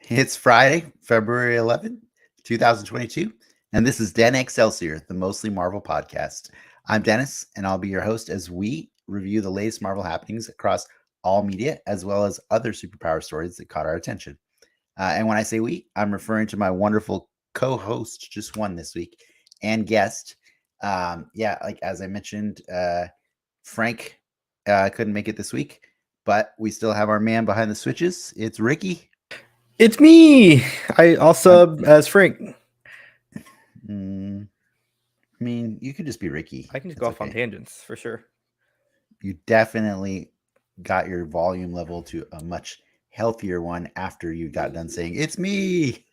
It's Friday, February 11th, 2022, and this is Den Excelsior, the Mostly Marvel podcast. I'm Dennis, and I'll be your host as we review the latest Marvel happenings across all media, as well as other superpower stories that caught our attention. And when I say we, I'm referring to my wonderful co-host, just one this week, and guest. Like as I mentioned, Frank couldn't make it this week, but we still have our man behind the switches. It's Ricky. It's me. I'll sub as Frank. I mean, you could just be Ricky. I can just go off on tangents for sure. You definitely got your volume level to a much healthier one after you got done saying "it's me."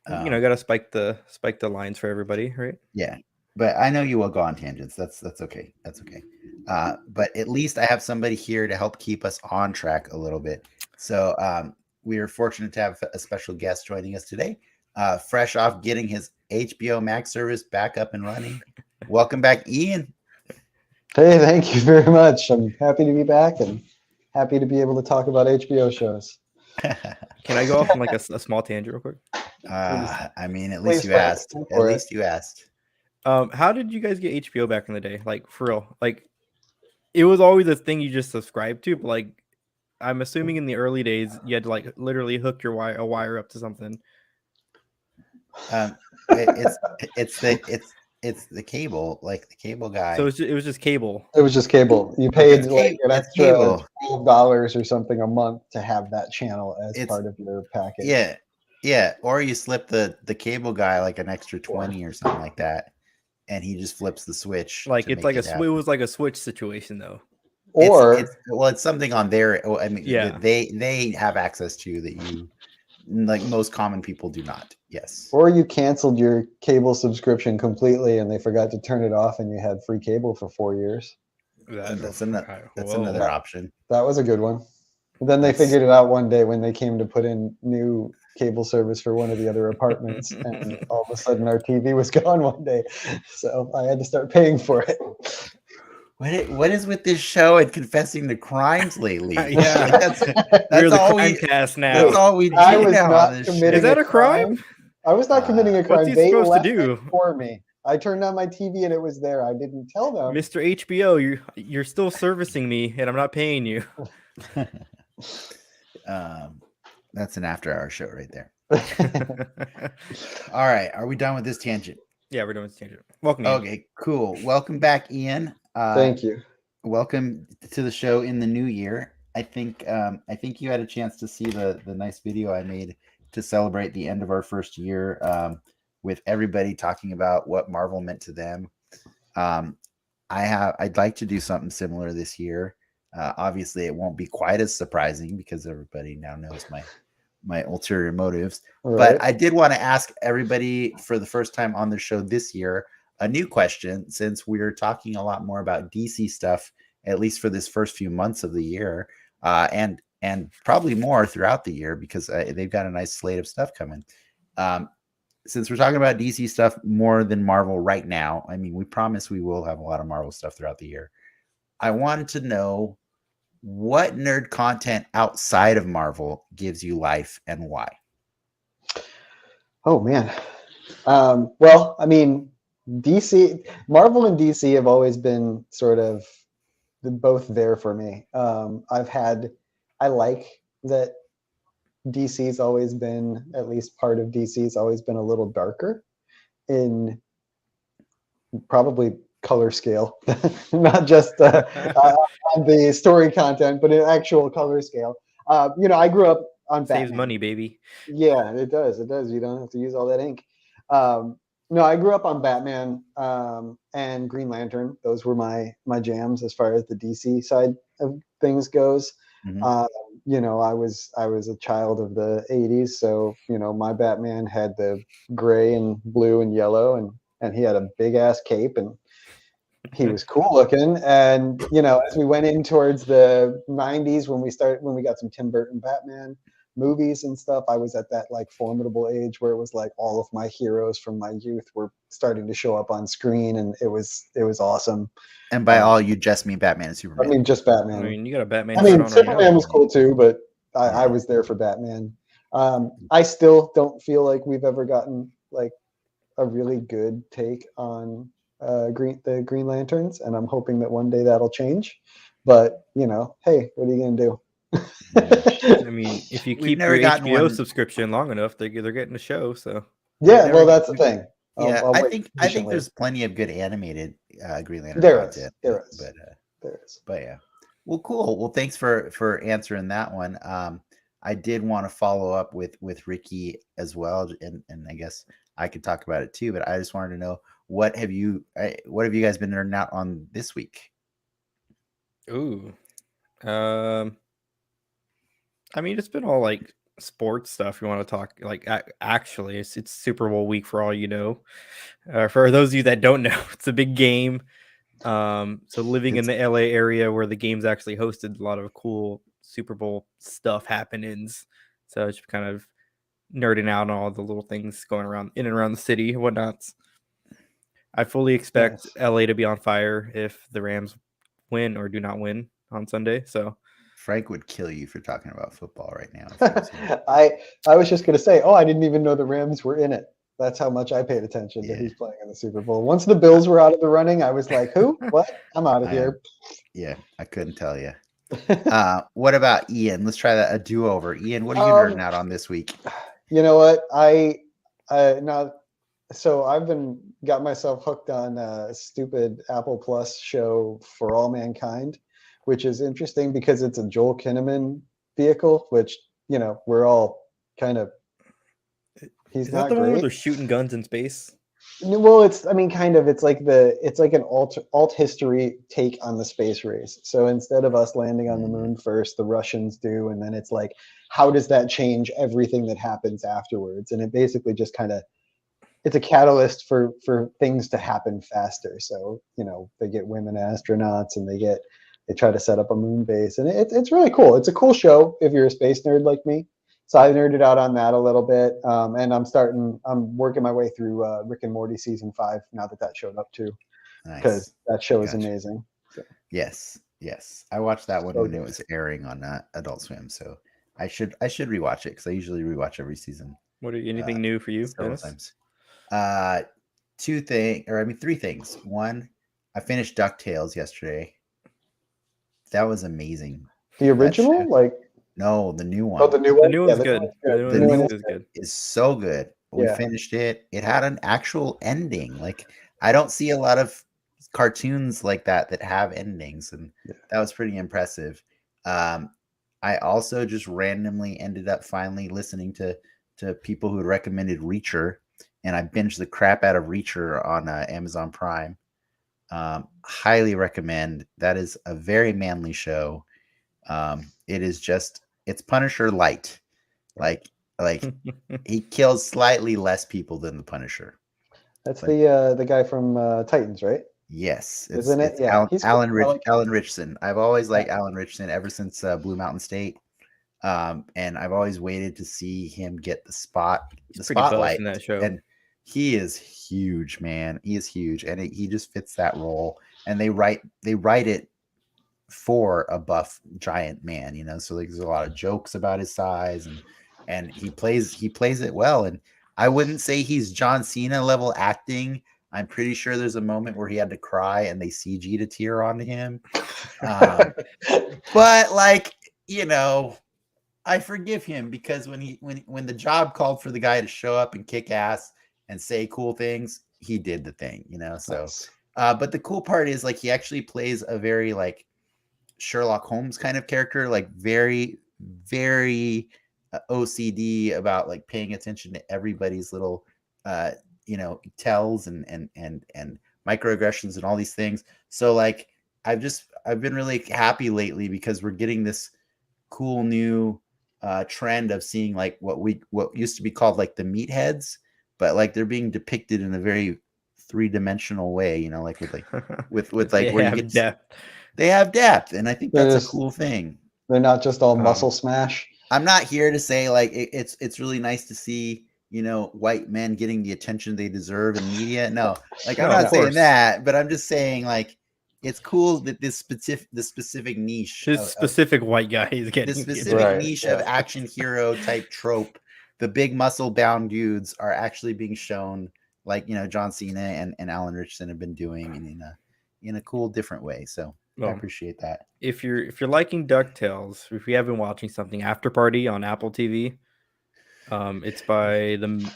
Gotta spike the lines for everybody, right? Yeah, but I know you will go on tangents. That's okay. That's okay. But at least I have somebody here to help keep us on track a little bit. So we are fortunate to have a special guest joining us today, fresh off getting his HBOMAX service back up and running. Welcome back, Ian. Hey, thank you very much. I'm happy to be back and happy to be able to talk about HBO shows. Can I go off on like a small tangent real quick? I mean, at least you asked. At least you asked. How did you guys get HBO back in the day? Like, for real? Like, it was always a thing you just subscribed to, but like, I'm assuming in the early days you had to like literally hook a wire up to something. It's the cable, like the cable guy. So it was just cable. It was just cable. You paid like an extra $12 or something a month to have that channel as part of your package. Yeah. Or you slip the cable guy like an extra 20 or something like that, and he just flips the switch. Like it's like it was like a switch situation though. Or it's something on their. I mean, yeah, they have access to that you, like most common people, do not. Yes. Or you canceled your cable subscription completely and they forgot to turn it off, and you had free cable for 4 years. That's another option. That was a good one. But then they figured it out one day when they came to put in new cable service for one of the other apartments, and all of a sudden our TV was gone one day, so I had to start paying for it. What is with this show and confessing to crimes lately? Yeah, that's we're all the crime cast now. That's all we do I was now not on this committing Is that a crime? I was not committing a crime. What's he They supposed to left do? it for me. I turned on my TV and it was there. I didn't tell them. Mr. HBO, you're still servicing me and I'm not paying you. That's an after-hour show right there. All right, are we done with this tangent? Yeah, we're doing this tangent. Welcome. Okay, cool. Welcome back, Ian. Thank you. Welcome to the show in the new year. I think you had a chance to see the nice video I made to celebrate the end of our first year, with everybody talking about what Marvel meant to them. I'd like to do something similar this year. Obviously, it won't be quite as surprising because everybody now knows my ulterior motives. Right. But I did want to ask everybody for the first time on the show this year a new question, since we're talking a lot more about DC stuff, at least for this first few months of the year, and probably more throughout the year, because they've got a nice slate of stuff coming. Since we're talking about DC stuff more than Marvel right now, I mean, we promise we will have a lot of Marvel stuff throughout the year. I wanted to know what nerd content outside of Marvel gives you life and why. Oh man. Well, I mean, Marvel and DC have always been sort of both there for me. I like that DC's always been, at least part of DC's always been a little darker in probably color scale, not just on the story content, but in actual color scale. I grew up on Batman. Saves money, baby. Yeah, it does. It does. You don't have to use all that ink. No, I grew up on Batman and Green Lantern. Those were my jams as far as the DC side of things goes. Mm-hmm. you know, I was a child of the 80s, so you know, my Batman had the gray and blue and yellow, and he had a big ass cape, and he was cool looking. And you know, as we went in towards the 90s, when we got some Tim Burton Batman movies and stuff, I was at that like formidable age where it was like all of my heroes from my youth were starting to show up on screen, and it was awesome. And by all, you just mean Batman and Superman. I mean, just Batman. I mean, you got a Batman I shirt mean, on right Superman now. was cool too, but Yeah. I was there for Batman. I still don't feel like we've ever gotten like a really good take on the Green Lanterns, and I'm hoping that one day that'll change. But you know, hey, what are you gonna do? I mean, if you We've keep never your gotten HBO one. subscription long enough, they're getting a show. So Yeah, never well, that's the gotten- thing. Yeah, I'll I wait think patiently. there's plenty of good animated Green Lantern There is, content. there is. But yeah. Well, cool. Well, thanks for answering that one. I did want to follow up with Ricky as well, and I guess I could talk about it too. But I just wanted to know what have you guys been nerding out on this week? ooh, I mean, it's been all like sports stuff. You want to talk like actually, it's Super Bowl week for all you know. For those of you that don't know, it's a big game. So living in the LA area where the game's actually hosted, a lot of cool Super Bowl stuff happenings. So it's kind of nerding out on all the little things going around in and around the city and whatnots. I fully expect LA to be on fire if the Rams win or do not win on Sunday. So Frank would kill you for talking about football right now. if he was here. I was just gonna say, I didn't even know the Rams were in it. That's how much I paid attention to Yeah. who's playing in the Super Bowl. Once the Bills were out of the running, I was like, who? What? I'm out of here. Yeah, I couldn't tell you. What about Ian? Let's try that a do-over. Ian, what are you nerding out on this week? You know what? So I've got myself hooked on a stupid Apple Plus show For All Mankind, which is interesting because it's a Joel Kinnaman vehicle, which, you know, we're all kind of, he's is not that the one where great. they're shooting guns in space? Well, it's like an alt history take on the space race. So instead of us landing on the moon first, the Russians do, and then it's like, how does that change everything that happens afterwards? And it basically just kind of, it's a catalyst for things to happen faster. So, you know, they get women astronauts, and they try to set up a moon base, and it's really cool. It's a cool show if you're a space nerd like me. So I nerded out on that a little bit, and I'm working my way through Rick and Morty season 5 now that showed up too, because that show is amazing. So. Yes, I watched that one when it was airing on Adult Swim, so I should rewatch it because I usually rewatch every season. Anything new for you? Several times. 3 things. One, I finished DuckTales yesterday. That was amazing. The original, no, the new one. Oh, the new one. The new one's good. The new one is good. Is so good. We finished it. It had an actual ending. Like, I don't see a lot of cartoons like that have endings, and that was pretty impressive. I also just randomly ended up finally listening to people who had recommended Reacher, and I binged the crap out of Reacher on Amazon Prime. Highly recommend. That is a very manly show. It's Punisher light. Like he kills slightly less people than the Punisher. That's the guy from Titans, right? Yes, isn't it? Yeah, he's Alan Richardson. I've always liked Alan Richardson ever since Blue Mountain State, and I've always waited to see him get the spotlight in that show. And he is huge, man. He is huge, and he just fits that role. And they write it for a buff giant man, you know. So there's a lot of jokes about his size, and he plays it well. And I wouldn't say he's John Cena level acting. I'm pretty sure there's a moment where he had to cry and they CG'd a tear onto him. But like, you know, I forgive him because when the job called for the guy to show up and kick ass and say cool things, he did the thing, you know. So, but the cool part is like he actually plays a very like Sherlock Holmes kind of character, like very, very OCD about like paying attention to everybody's little, you know, tells and microaggressions and all these things. So like I've been really happy lately because we're getting this cool new trend of seeing like what used to be called like the meatheads, but like they're being depicted in a very three-dimensional way, you know, like with like They where you have get depth. they have depth, and I think They're that's a just- cool thing. They're not just all muscle smash. I'm not here to say like it's really nice to see, you know, white men getting the attention they deserve in media. No, like I'm No, of not saying course. that, but I'm just saying like it's cool that the specific niche His specific white guy is the getting specific Right, niche of yeah. action hero type trope, the big muscle bound dudes are actually being shown, like, you know, John Cena and Alan Richardson have been doing, and in a cool different way. So I Well, appreciate that. if you're liking DuckTales, if you have been watching something, After Party on Apple TV, it's by the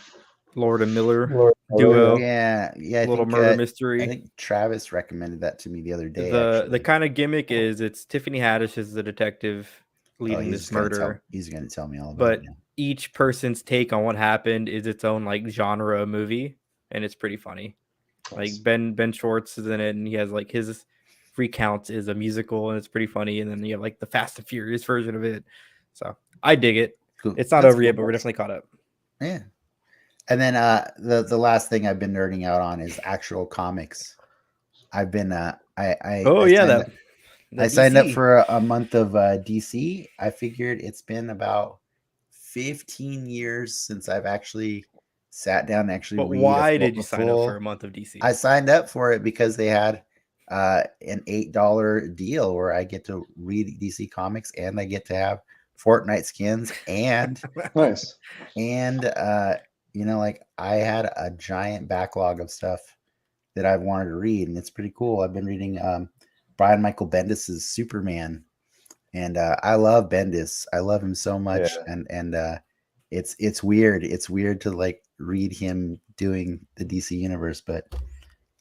Lord and Miller Lord duo. Yeah, I Little think murder I mystery. think Travis recommended that to me the other day. The actually. kind of gimmick is it's Tiffany Haddish as the detective leading he's this murder, he's gonna tell me all about but it now. each person's take on what happened is its own like genre movie, and it's pretty funny. Nice. Like Ben Schwartz is in it, and he has like his recounts is a musical, and it's pretty funny. And then you have like the Fast and Furious version of it. So I dig it. Cool. It's not That's over yet, cool. but we're definitely caught up. Yeah. And then the last thing I've been nerding out on is actual comics. I've been I signed up for a month of DC. I figured it's been about 15 years since I've actually sat down and actually But read. why did you sign up for a month of DC? I signed up for it because they had an $8 deal where I get to read DC comics and I get to have Fortnite skins and Nice. and you know, like I had a giant backlog of stuff that I've wanted to read, and it's pretty cool. I've been reading Brian Michael Bendis's Superman, and I love Bendis. I love him so much, Yeah. and it's weird. It's weird to like read him doing the DC universe, but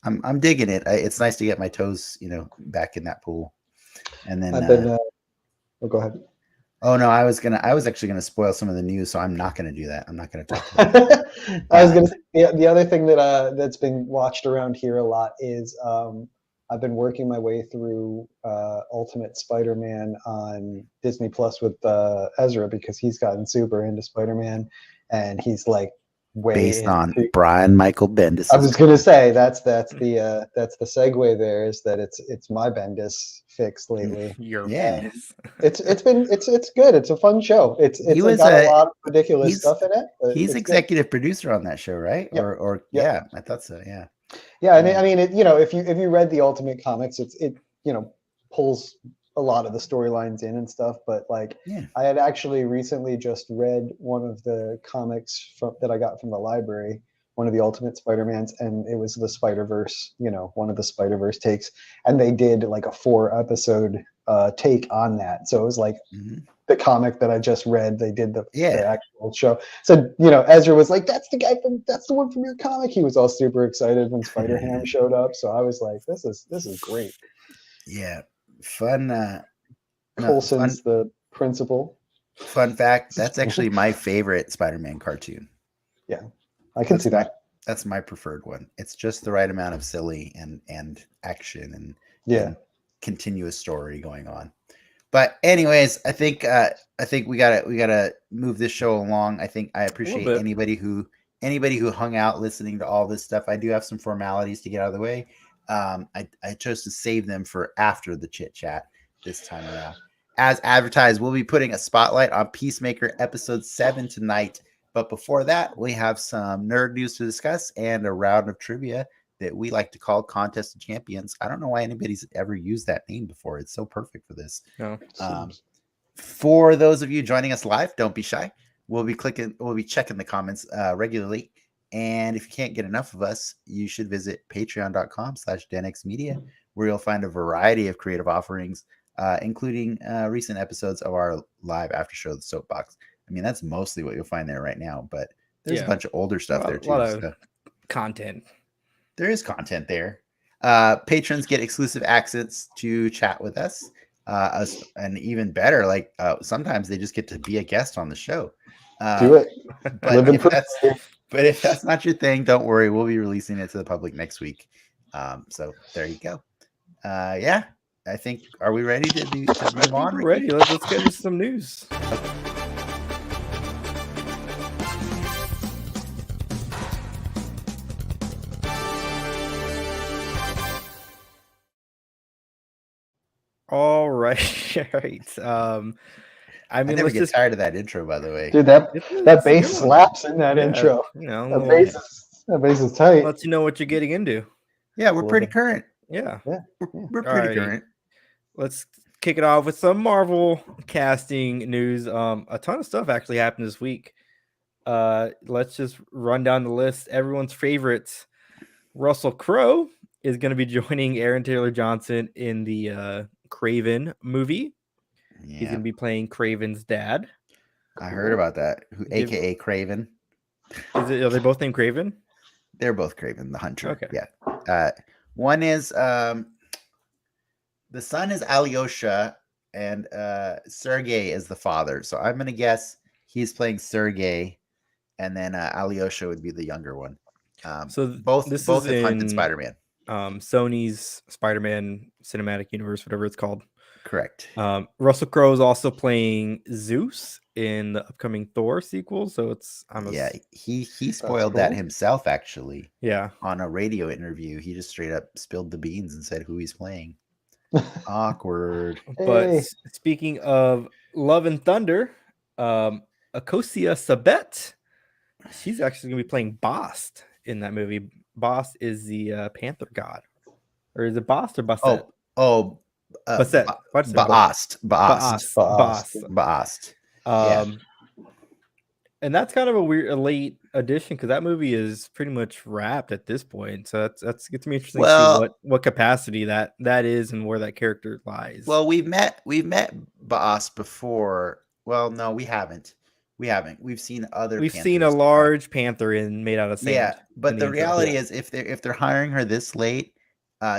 I'm digging it. It's nice to get my toes, you know, back in that pool. And then I've been. Go ahead. oh no, I was actually gonna spoil some of the news, so I'm not gonna do that. I'm not gonna talk about that. I was gonna say, the other thing that that's been watched around here a lot is I've been working my way through Ultimate Spider-Man on Disney Plus with Ezra, because he's gotten super into Spider-Man, and he's like way based on into- Brian Michael Bendis. I was gonna say that's the segue there, is that it's my Bendis fix lately. Yeah. It's good. It's a fun show. It's He like was got a lot of ridiculous stuff in it. But He's it's executive producer on that show, right? Yep. Or Yep. yeah, I thought so. Yeah. Yeah, and I mean, if you read the Ultimate Comics, it pulls a lot of the storylines in and stuff. But like, Yeah. I had actually recently just read one of the comics that I got from the library, one of the Ultimate Spider-Mans, and it was the Spider-Verse, one of the Spider-Verse takes, and they did like a 4-episode take on that. So it was like the comic that I just read, they did the actual show. So Ezra was like, that's the one from your comic. He was all super excited when Spider-Ham showed up. So I was like, this is great. Yeah, fun. Coulson's the principal. Fun fact: that's actually my favorite Spider-Man cartoon. Yeah, I can see that. That's my preferred one. It's just the right amount of silly and action and yeah, continuous story going on. But anyways, I think we gotta move this show along. I appreciate anybody who hung out listening to all this stuff. I do have some formalities to get out of the way. I chose to save them for after the chit chat this time around. As advertised, we'll be putting a spotlight on Peacemaker episode 7 tonight. But before that, we have some nerd news to discuss and a round of trivia that we like to call Contest of Champions. I don't know why anybody's ever used that name before. It's so perfect for this. No. For those of you joining us live, don't be shy. We'll be checking the comments regularly. And if you can't get enough of us, you should visit patreon.com/denxmedia, where you'll find a variety of creative offerings, including recent episodes of our live after show, The Soapbox. I mean, that's mostly what you'll find there right now, but there's a bunch of older stuff there too. A lot of content. There is content there. Patrons get exclusive access to chat with us. And even better, like sometimes they just get to be a guest on the show. Do it. But if that's not your thing, don't worry. We'll be releasing it to the public next week. So there you go. I think, are we ready to move on? We're ready. Let's get into some news. All right. All right. I I mean, never let's get just tired of that intro, by the way. Dude, that it's that a bass good one. slaps in that Yeah, intro. you know, That well, bass is tight. lets you know what you're getting into. Yeah, we're Love pretty it. current. Yeah. We're pretty Alrighty. current. Let's kick it off with some Marvel casting news. A ton of stuff actually happened this week. Let's just run down the list. Everyone's favorites. Russell Crowe is going to be joining Aaron Taylor Johnson in the Craven movie. He's Yeah, going to be playing Craven's dad. I heard about that. AKA Craven. Are they both named Craven? They're both Craven, the hunter. Okay. Yeah. One is the son is Alyosha, and Sergey is the father. So I'm gonna guess he's playing Sergey, and then Alyosha would be the younger one. So both this have is hunted in Spider-Man. Sony's Spider-Man Cinematic Universe, whatever it's called. Correct. Russell Crowe is also playing Zeus in the upcoming Thor sequel. So it's he spoiled that cool. himself actually. Yeah. On a radio interview, he just straight up spilled the beans and said who he's playing. Awkward. But Hey. speaking of Love and Thunder, Akosia Sabet, she's actually gonna be playing Bast in that movie. Bast is the Panther god, or is it Bast or Basset? Basset. Bast. Yeah. And that's kind of a late addition because that movie is pretty much wrapped at this point. So that's gets me interesting to see what capacity that is and where that character lies. Well, we've met Bast before. Well, no, we haven't. We've seen other. We've seen a large panther made out of sand. Yeah, but the reality is, if they're hiring her this late,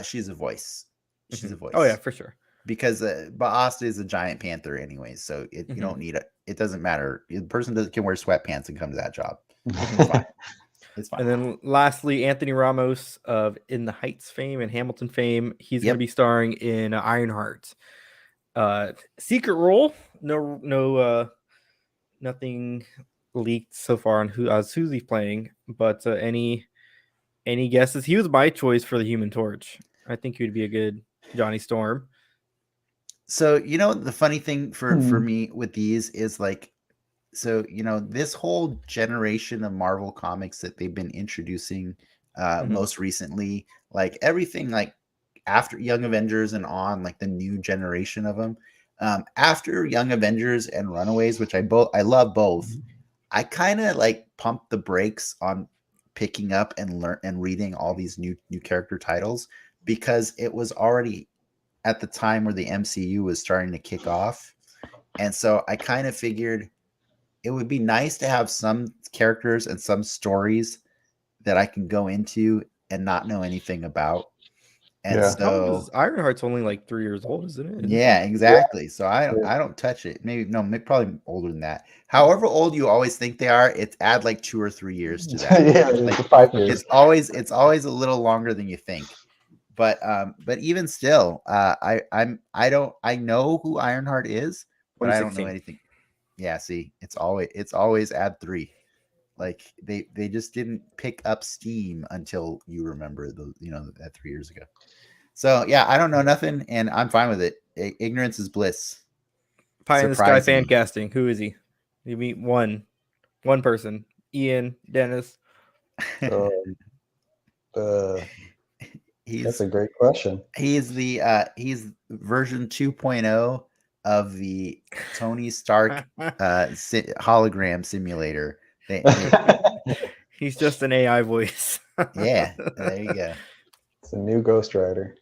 she's a voice. She's a voice. Oh yeah, for sure. Because Bast is a giant panther anyway, so you don't need it. It doesn't matter. The person can wear sweatpants and come to that job. It's fine. It's fine. And then lastly, Anthony Ramos of In the Heights fame and Hamilton fame. He's going to be starring in Ironheart. Secret role. No, nothing leaked so far on who's he playing. But any guesses? He was my choice for the Human Torch. I think he would be a good Johnny Storm. So, the funny thing for me with these is like, so, this whole generation of Marvel comics that they've been introducing most recently, like everything like after Young Avengers and on, like the new generation of them, after Young Avengers and Runaways, which I love both, I kind of like pumped the brakes on picking up and reading all these new character titles because it was already at the time where the MCU was starting to kick off. And so I kind of figured it would be nice to have some characters and some stories that I can go into and not know anything about. And so Ironheart's only like 3 years old, isn't it? Yeah, exactly. Yeah. So I don't touch it. Maybe probably older than that. However old you always think they are, it's add like 2 or 3 years to that. Yeah, like 5 years. It's always a little longer than you think. But even still, I know who Ironheart is, but I don't know anything. Yeah, see, it's always add 3. Like they just didn't pick up steam until you remember that 3 years ago. So yeah, I don't know nothing, and I'm fine with it. Ignorance is bliss. Pie in the Sky fan casting. Who is he? You meet one person. Ian Dennis. That's a great question. He's version 2.0 of the Tony Stark hologram simulator. He's just an AI voice. Yeah, there you go. It's a new Ghost Rider.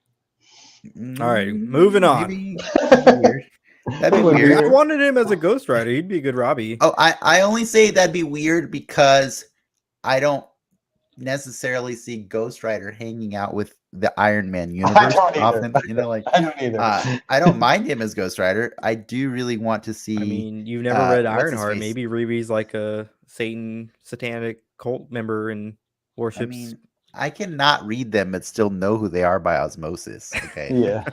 All right, moving on. That'd be weird. I wanted him as a Ghost Rider. He'd be a good Robbie. Oh, I only say that'd be weird because I don't necessarily see Ghost Rider hanging out with the Iron Man universe often. I don't either. I don't mind him as Ghost Rider. I do really want to see. I mean, you've never read Ironheart. Maybe Riri's like a satanic cult member and worships I cannot read them but still know who they are by osmosis. Okay. Yeah.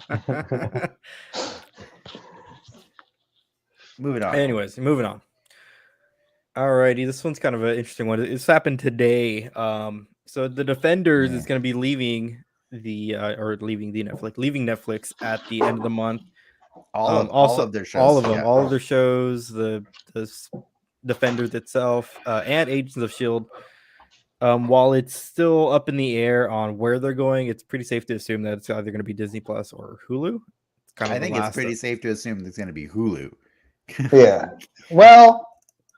Moving on. Anyways, moving on. Alrighty, this one's kind of an interesting one. It's happened today. So the Defenders is going to be leaving leaving Netflix at the end of the month. All of their shows. All of them, yeah. all of their shows, the Defenders itself, and Agents of Shield. While it's still up in the air on where they're going, it's pretty safe to assume that it's either going to be Disney Plus or Hulu. It's kind of I think it's pretty safe to assume it's going to be Hulu. Yeah. Well,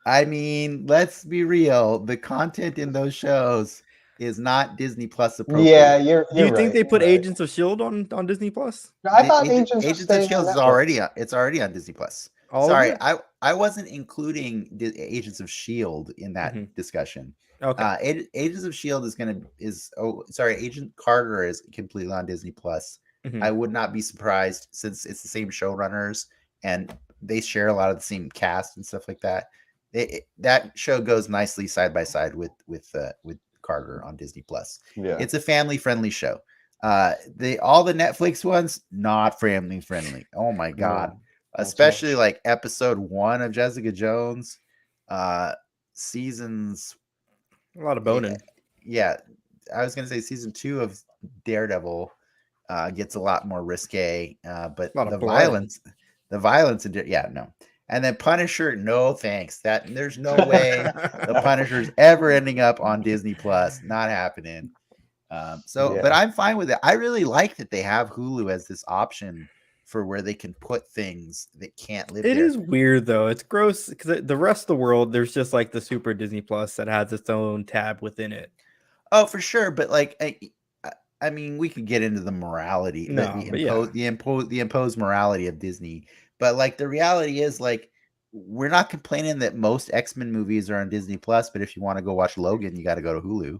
I mean, let's be real. The content in those shows is not Disney Plus appropriate. yeah, you're Do you think right, they put you're right. Agents of Shield on Disney Plus? I thought Agents of Agents Staying of Shield on is Netflix. it's already on Disney Plus. All Sorry, of it? I wasn't including Agents of Shield in that discussion. Okay. Agents of Shield Agent Carter is completely on Disney Plus. I would not be surprised since it's the same showrunners and they share a lot of the same cast and stuff like that. That show goes nicely side by side with Carter on Disney Plus. Yeah. It's a family friendly show. All the Netflix ones not family friendly. Oh my god. No, especially like episode 1 of Jessica Jones, seasons. A lot of boning. Yeah, I was gonna say season 2 of Daredevil gets a lot more risque, but the violence, no. And then Punisher, no thanks. There's no way the Punisher's ever ending up on Disney Plus. Not happening. But I'm fine with it. I really like that they have Hulu as this option for where they can put things that can't live there. It is weird though. It's gross because the rest of the world, there's just like the Super Disney Plus that has its own tab within it. Oh, for sure. But like, I mean, we could get into the morality, the imposed morality of Disney. But like, the reality is, like, we're not complaining that most X-Men movies are on Disney Plus. But if you want to go watch Logan, you got to go to Hulu,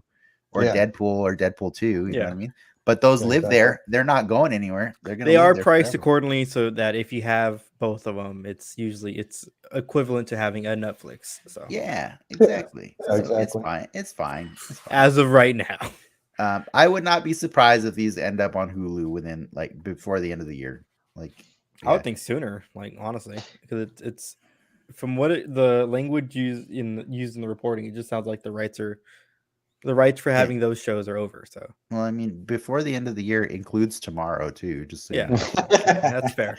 or Deadpool, or Deadpool 2. You know what I mean? But those live there. They're not going anywhere. They are priced accordingly, so that if you have both of them, it's equivalent to having a Netflix. So yeah, exactly. Exactly. It's fine. As of right now. I would not be surprised if these end up on Hulu within before the end of the year. I would think sooner, honestly, because it's from the language used in the reporting, it just sounds like the rights for having those shows are over. So well, I mean, before the end of the year includes tomorrow too. Just so that's fair.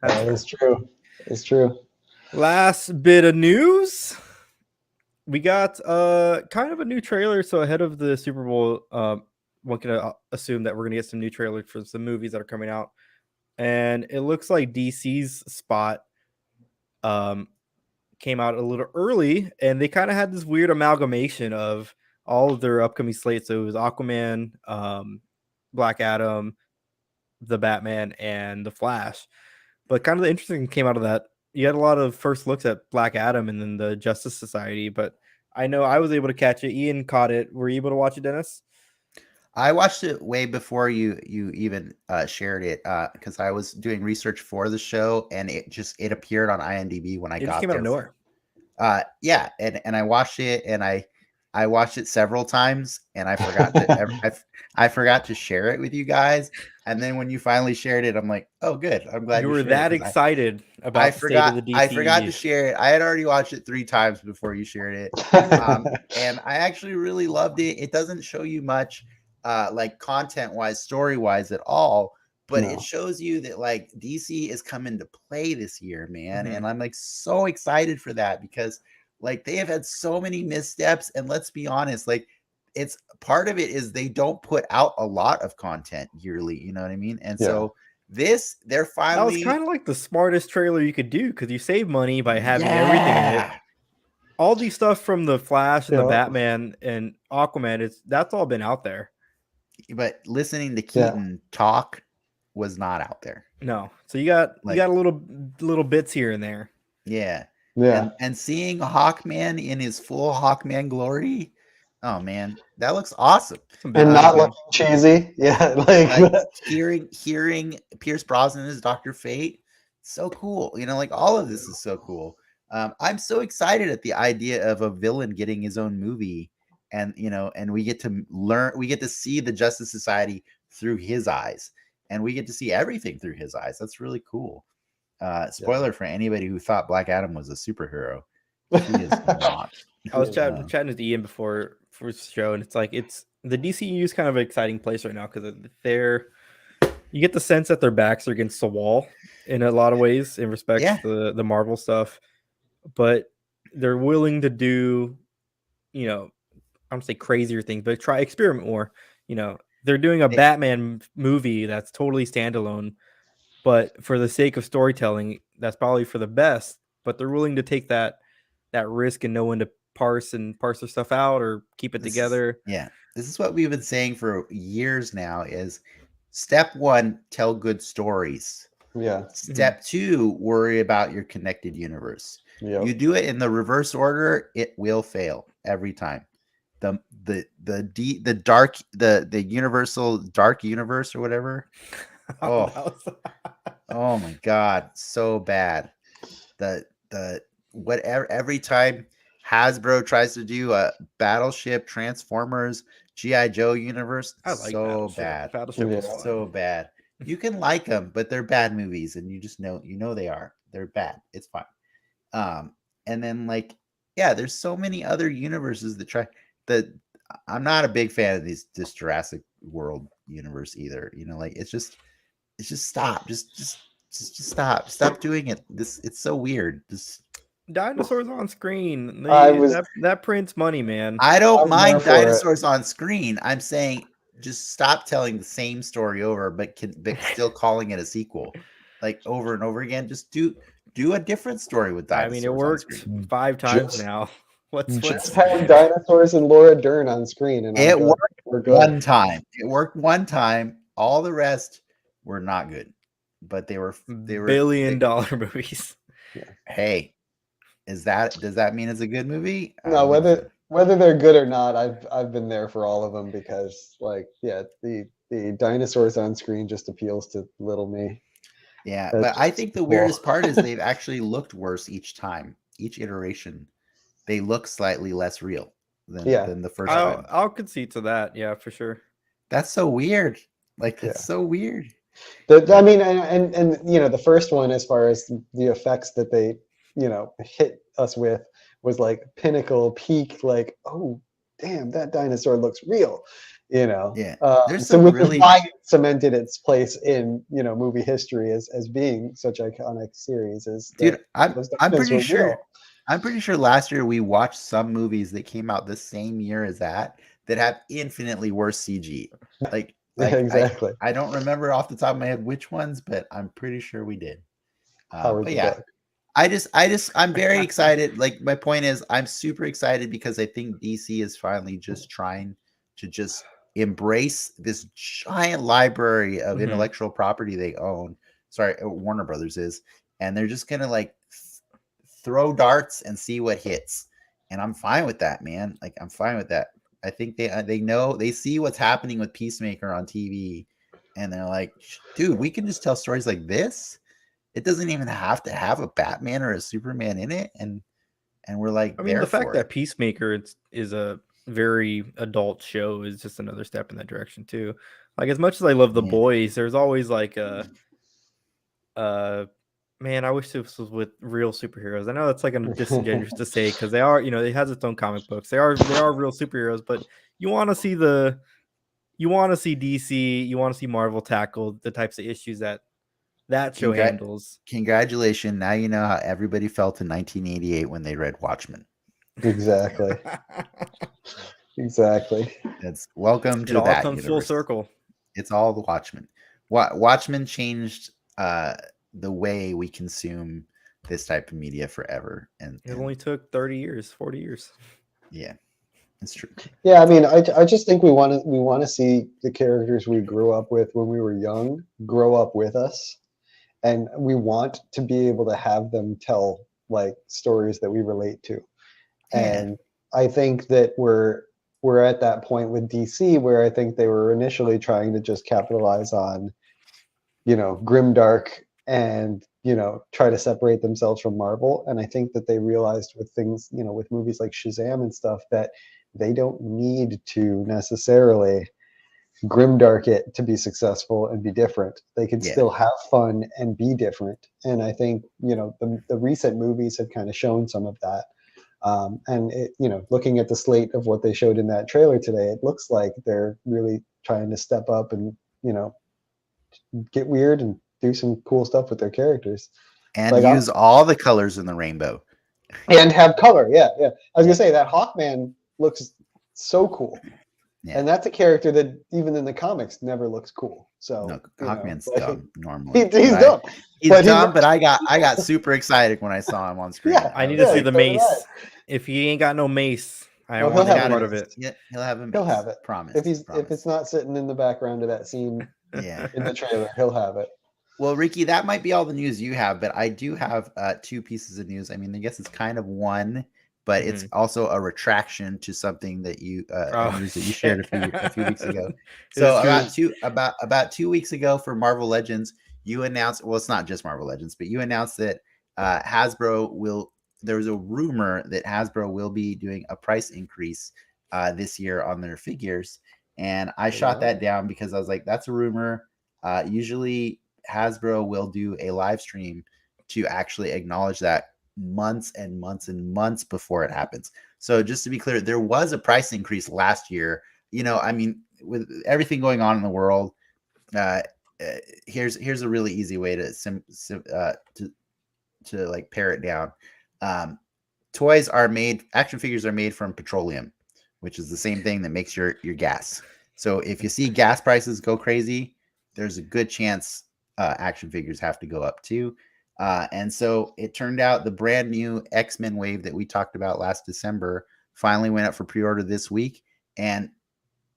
That's true. It's true. Last bit of news. We got kind of a new trailer. So ahead of the Super Bowl, one can assume that we're gonna get some new trailers for some movies that are coming out. And it looks like DC's spot came out a little early, and they kind of had this weird amalgamation of all of their upcoming slates. So it was Aquaman, Black Adam, the Batman, and the Flash. But kind of the interesting came out of that. You had a lot of first looks at Black Adam and then the Justice Society, but I know I was able to catch it. Ian caught it. Were you able to watch it, Dennis? I watched it way before you even shared it because I was doing research for the show, and it appeared on IMDb when I got there. It came out of nowhere. Yeah, and I watched it, and I watched it several times, and I forgot to I forgot to share it with you guys. And then when you finally shared it, I'm like, oh, good. I'm glad you were that excited about. I forgot to share it. I had already watched it 3 times before you shared it, and I actually really loved it. It doesn't show you much. Content-wise, story-wise at all, but it shows you that DC is coming to play this year, man. And I'm so excited for that because they have had so many missteps, and let's be honest, it's part of it is they don't put out a lot of content yearly, you know what I mean? And so they're finally, that was kind of like the smartest trailer you could do because you save money by having everything in it. All these stuff from the Flash and the Batman and Aquaman, that's all been out there. But listening to Keaton talk was not out there. No. So you got a little bits here and there. Yeah. And seeing Hawkman in his full Hawkman glory, oh man, that looks awesome. And not looking cheesy. Yeah. Hearing Pierce Brosnan as Dr. Fate, so cool. All of this is so cool. I'm so excited at the idea of a villain getting his own movie and and we get to learn, we get to see the Justice Society through his eyes, and we get to see everything through his eyes. That's really cool. Spoiler for anybody who thought Black Adam was a superhero, he is not. I was chatting with Ian before for the show, and it's like the DCU is kind of an exciting place right now because you get the sense that their backs are against the wall in a lot of ways in respect to the Marvel stuff, but they're willing to do, I don't say crazier things, but try experiment more. They're doing a Batman movie that's totally standalone, but for the sake of storytelling, that's probably for the best. But they're willing to take that risk and know when to parse their stuff out or keep it together. This is what we've been saying for years now: is step one, tell good stories. Step two, worry about your connected universe. You do it in the reverse order, it will fail every time. The universal dark universe or whatever. Oh my god, so bad. Whatever, every time Hasbro tries to do a Battleship, Transformers, G.I. Joe universe, I like so bad. Battleship was so bad. You can like them, but they're bad movies, and you just know they are. They're bad. It's fine. And then there's so many other universes that try that. I'm not a big fan of this Jurassic World universe either. It's just stop. Just stop doing it. It's so weird. Just dinosaurs on screen. That prints money, man. I don't mind dinosaurs on screen. I'm saying just stop telling the same story over, but still calling it a sequel, over and over again. Just do a different story with dinosaurs. I mean, it worked 5 times now. Just have dinosaurs and Laura Dern on screen, and it worked one time. It worked one time. All the rest were not good, but they were billion-dollar movies. Hey, does that mean it's a good movie? No, whether they're good or not, I've been there for all of them because the dinosaurs on screen just appeals to little me. Yeah, but I think the weirdest part is they've actually looked worse each time. Each iteration, they look slightly less real than the first time. I'll concede to that. Yeah, for sure. That's so weird. That's so weird. I mean, and the first one, as far as the effects that they hit us with, was pinnacle peak. Oh, damn, that dinosaur looks real. There's so really cemented its place in movie history as being such iconic series. I'm pretty sure. I'm pretty sure last year we watched some movies that came out the same year as that have infinitely worse CG. Exactly. I don't remember off the top of my head which ones, but I'm pretty sure we did. But yeah, I'm very excited. My point is, I'm super excited because I think DC is finally just trying to just embrace this giant library of intellectual property they own. Sorry, Warner Brothers is, and they're just gonna throw darts and see what hits. And I'm fine with that, man. I'm fine with that. I think they know, they see what's happening with Peacemaker on TV, and they're like, dude, we can just tell stories like this. It doesn't even have to have a Batman or a Superman in it, and we're like, I mean, the fact that Peacemaker is a very adult show is just another step in that direction too. As much as I love The Boys, there's always man, I wish this was with real superheroes. I know that's disingenuous to say because they are, it has its own comic books. They are real superheroes, but you want to see DC, you want to see Marvel tackle the types of issues that show handles. Congratulations. Now you know how everybody felt in 1988 when they read Watchmen. Exactly. Exactly. It's welcome to that. It all comes universe. Full circle. It's all the Watchmen. Watchmen changed the way we consume this type of media forever, and it only took 30 years, 40 years. Yeah, it's true. Yeah, I mean, I just think we want to see the characters we grew up with when we were young grow up with us, and we want to be able to have them tell stories that we relate to. And I think that we're at that point with DC where I think they were initially trying to just capitalize on grimdark and try to separate themselves from Marvel. And I think that they realized with things with movies like Shazam and stuff that they don't need to necessarily grimdark it to be successful and be different. They can Yeah. still have fun and be different. And I think, the recent movies have kind of shown some of that. And looking at the slate of what they showed in that trailer today, it looks like they're really trying to step up and, get weird and do some cool stuff with their characters. And Like, use all the colors in the rainbow. and have color. Yeah. I was gonna say that Hawkman looks so cool. Yeah. And that's a character that even in the comics never looks cool. So No, Hawkman's dumb normally. He's dumb. He's dumb, but I got super excited when I saw him on screen. Yeah, I need to see the so did mace. If he ain't got no mace, I don't Well, want he'll any have part it. of it. Yeah, he'll have him. He'll have it. Promise. If it's not sitting in the background of that scene Yeah. in the trailer, he'll have it. Well, Ricky, that might be all the news you have, but I do have 2 pieces of news. I mean, I guess it's kind of one, but it's also a retraction to something that you news that you shared a few weeks ago. So about 2 weeks ago for Marvel Legends, you announced, well, it's not just Marvel Legends, but you announced that Hasbro will. There was a rumor that Hasbro will be doing a price increase this year on their figures, and I shot that down because I was like, that's a rumor. Usually Hasbro will do a live stream to actually acknowledge that months and months and months before it happens. So just to be clear, there was a price increase last year. I mean, with everything going on in the world, here's a really easy way to like pare it down. Action figures are made from petroleum, which is the same thing that makes your gas. So if you see gas prices go crazy, there's a good chance action figures have to go up too. And so it turned out the brand new X-Men wave that we talked about last December finally went up for pre-order this week. And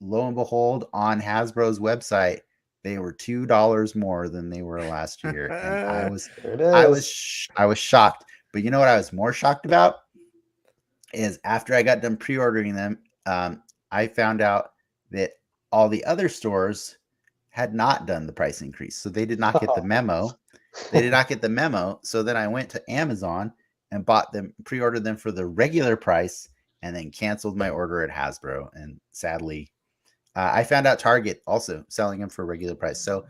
lo and behold, on Hasbro's website, they were $2 more than they were last year. And I was shocked. But you know what I was more shocked about is after I got done pre-ordering them, I found out that all the other stores had not done the price increase. So they did not get the memo. So then I went to Amazon and pre-ordered them for the regular price and then canceled my order at Hasbro. And sadly, I found out Target also selling them for regular price. So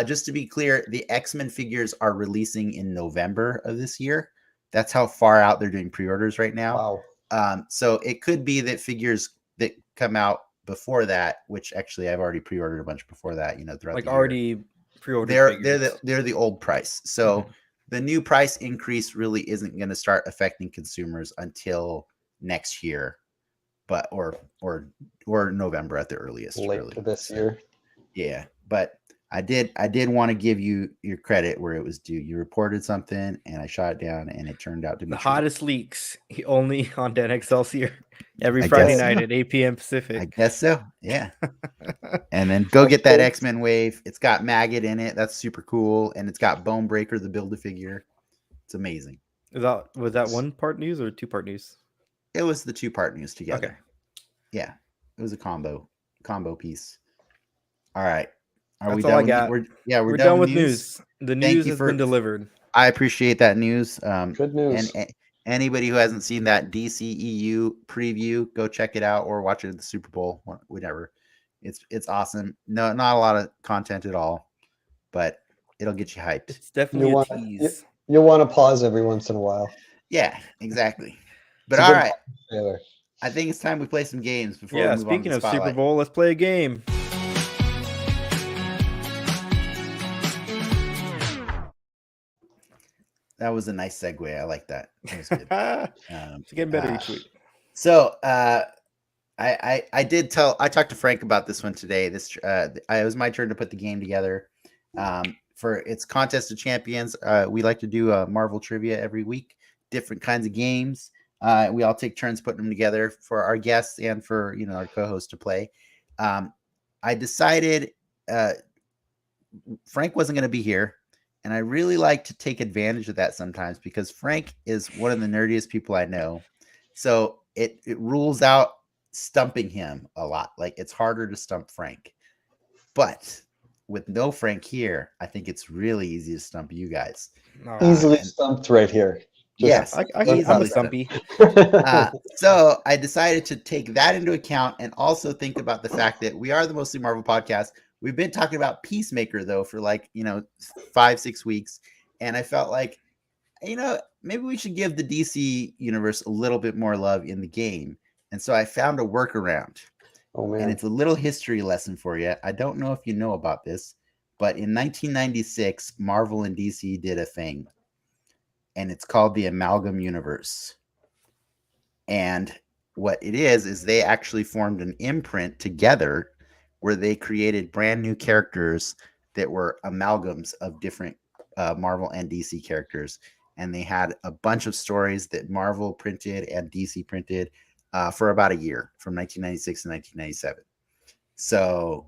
just to be clear, the X-Men figures are releasing in November of this year. That's how far out they're doing pre-orders right now. Wow. So it could be that figures that come out before that, which actually I've already pre-ordered a bunch before that, throughout the year. Already pre-ordered. They're the old price. So the new price increase really isn't going to start affecting consumers until next year, but or November at the earliest. Late this year. Yeah, but I did want to give you your credit where it was due. You reported something, and I shot it down, and it turned out to be the true. hottest leaks only on Den Excelsior every Friday night at 8 p.m. Pacific. I guess so. Yeah. And then go get that X-Men wave. It's got Maggot in it. That's super cool, and it's got Bone Breaker, the Build-A-Figure. It's amazing. Was that one part news or 2-part news? It was the 2-part news together. Okay. Yeah, it was a combo piece. All right. That's all I got. We're done with news. The news has been delivered. I appreciate that news. Good news. And anybody who hasn't seen that DCEU preview, go check it out or watch it at the Super Bowl, whatever. It's awesome. No, not a lot of content at all, but it'll get you hyped. It's definitely a tease. You'll want to pause every once in a while. Yeah, exactly. But all right, I think it's time we play some games before we move on to the speaking of spotlight. Super Bowl, let's play a game. That was a nice segue. I like that. That was good. It's getting better each week. So I talked to Frank about this one today. It was my turn to put the game together. For its Contest of Champions, we like to do Marvel trivia every week, different kinds of games. We all take turns putting them together for our guests and for our co-host to play. I decided Frank wasn't going to be here, and I really like to take advantage of that sometimes because Frank is one of the nerdiest people I know. So it rules out stumping him a lot. Like, it's harder to stump Frank. But with no Frank here, I think it's really easy to stump you guys. Easily stumped right here. Yes, I'm easily a so. stumpy. So I decided to take that into account and also think about the fact that we are the Mostly Marvel podcast. We've been talking about Peacemaker though for 5-6 weeks, and I felt like maybe we should give the DC universe a little bit more love in the game. And so I found a workaround. Oh man. And it's a little history lesson for you. I don't know if you know about this, but in 1996, Marvel and DC did a thing, and it's called the Amalgam Universe. And what it is they actually formed an imprint together where they created brand new characters that were amalgams of different Marvel and DC characters. And they had a bunch of stories that Marvel printed and DC printed for about a year, from 1996 to 1997. So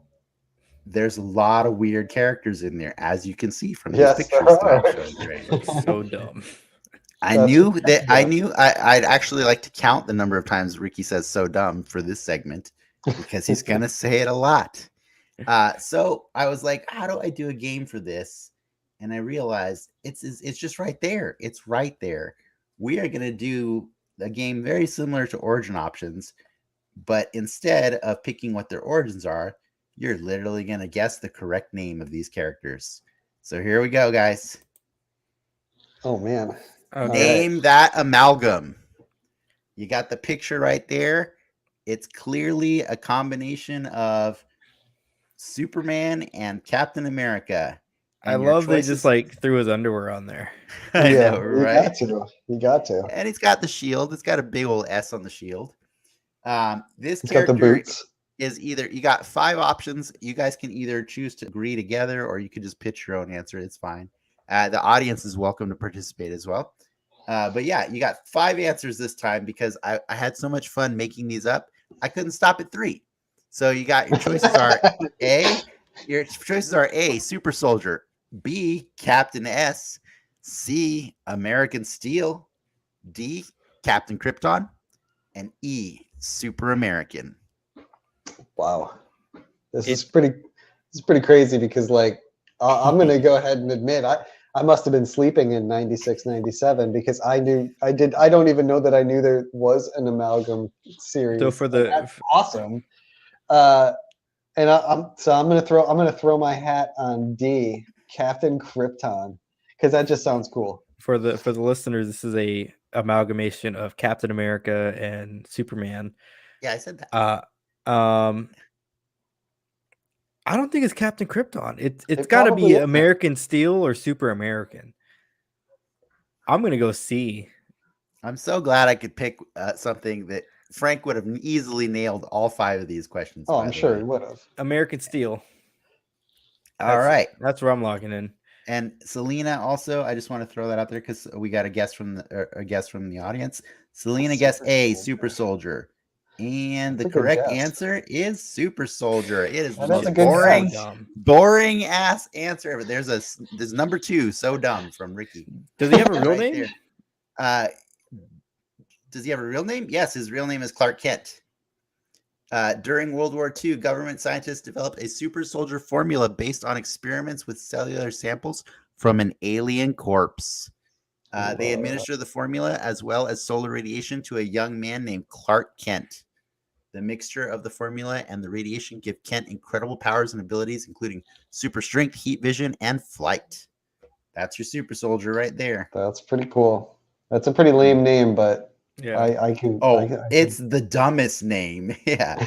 there's a lot of weird characters in there, as you can see from these pictures that I'm showing you right now. So dumb. I knew I'd actually like to count the number of times Ricky says "so dumb" for this segment, because he's gonna say it a lot. So I was like, how do I do a game for this? And I realized it's just right there. It's right there. We are gonna do a game very similar to Origin Options, but instead of picking what their origins are, you're literally gonna guess the correct name of these characters. So here we go, guys. Oh man. Name that amalgam. You got the picture right there. It's clearly a combination of Superman and Captain America. And I love they just threw his underwear on there. I know, right? You got to. And it's got the shield. It's got a big old S on the shield. This it's character got the boots. Is either, you got 5 options. You guys can either choose to agree together, or you can just pitch your own answer. It's fine. The audience is welcome to participate as well. But yeah, you got 5 answers this time because I had so much fun making these up. I couldn't stop at 3. So you got your choices are A, Super Soldier, B, Captain S, C, American Steel, D, Captain Krypton, and E, Super American. Wow. This is pretty crazy because I'm going to go ahead and admit I must have been sleeping in 96, 97 because I don't even know that I knew there was an amalgam series. So that's awesome. And I'm going to throw my hat on D, Captain Krypton, because that just sounds cool. For the listeners, this is a amalgamation of Captain America and Superman. Yeah, I said that. I don't think it's Captain Krypton. It's got to be American Steel or Super American. I'm gonna go C. I'm so glad I could pick something that Frank would have easily nailed all 5 of these questions. Oh, I'm sure he would have. American Steel. All right, that's where I'm locking in. And Selena, also, I just want to throw that out there because we got a guest from the audience. Selena guessed A, Super Soldier. And the correct answer is Super Soldier. It is the most boring ass answer ever. There's number 2, so dumb, from Ricky. Does he have a real name? Does he have a real name? Yes, his real name is Clark Kent. During World War II, government scientists developed a super soldier formula based on experiments with cellular samples from an alien corpse. They administer the formula as well as solar radiation to a young man named Clark Kent. The mixture of the formula and the radiation give Kent incredible powers and abilities, including super strength, heat vision, and flight. That's your super soldier right there. That's pretty cool. That's a pretty lame name, but yeah, it's the dumbest name. Yeah,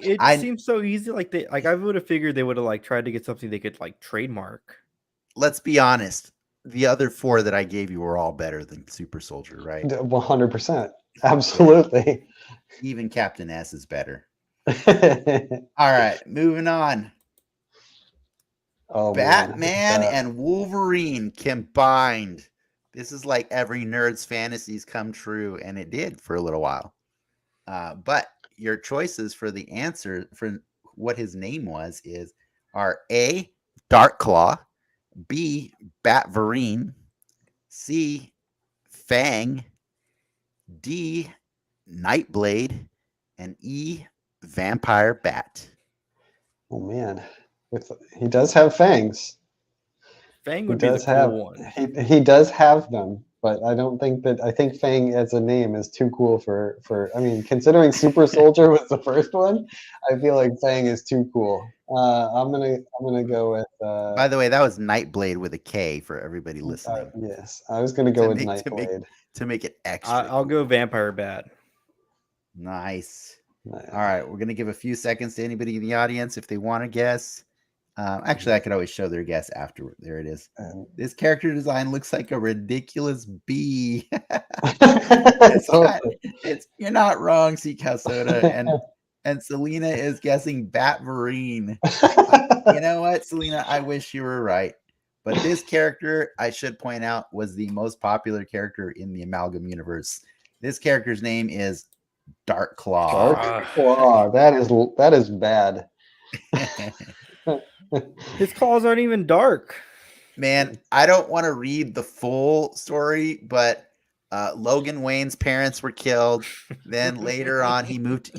it seems so easy. I would have figured they would have tried to get something they could trademark. Let's be honest. The other 4 that I gave you were all better than Super Soldier, right? 100%. Absolutely. Even Captain S is better. All right, moving on. Batman and Wolverine combined. This is like every nerd's fantasies come true, and it did for a little while. But your choices for the answer for what his name are A, Darkclaw, B, Batverine, C, Fang, D, Nightblade, and E, Vampire Bat. Oh man, he does have fangs. Fang would be the cool one. He does have them. but I don't think that. I think Fang as a name is too cool for. I mean, considering Super Soldier was the first one, I feel like Fang is too cool. I'm gonna go with. By the way, that was Nightblade with a K for everybody listening. Yes, I was gonna go with Nightblade. To make it extra. I'll go Vampire Bat. Nice. All right, we're gonna give a few seconds to anybody in the audience if they want to guess. Actually, I could always show their guess afterward. There it is. This character design looks like a ridiculous bee. You're not wrong, Seacow Soda, and Selena is guessing Batverine. You know what, Selena? I wish you were right. But this character, I should point out, was the most popular character in the Amalgam universe. This character's name is Dark Claw. Dark Claw. That is bad. His claws aren't even dark. Man, I don't want to read the full story, but Logan Wayne's parents were killed. Then later on, he moved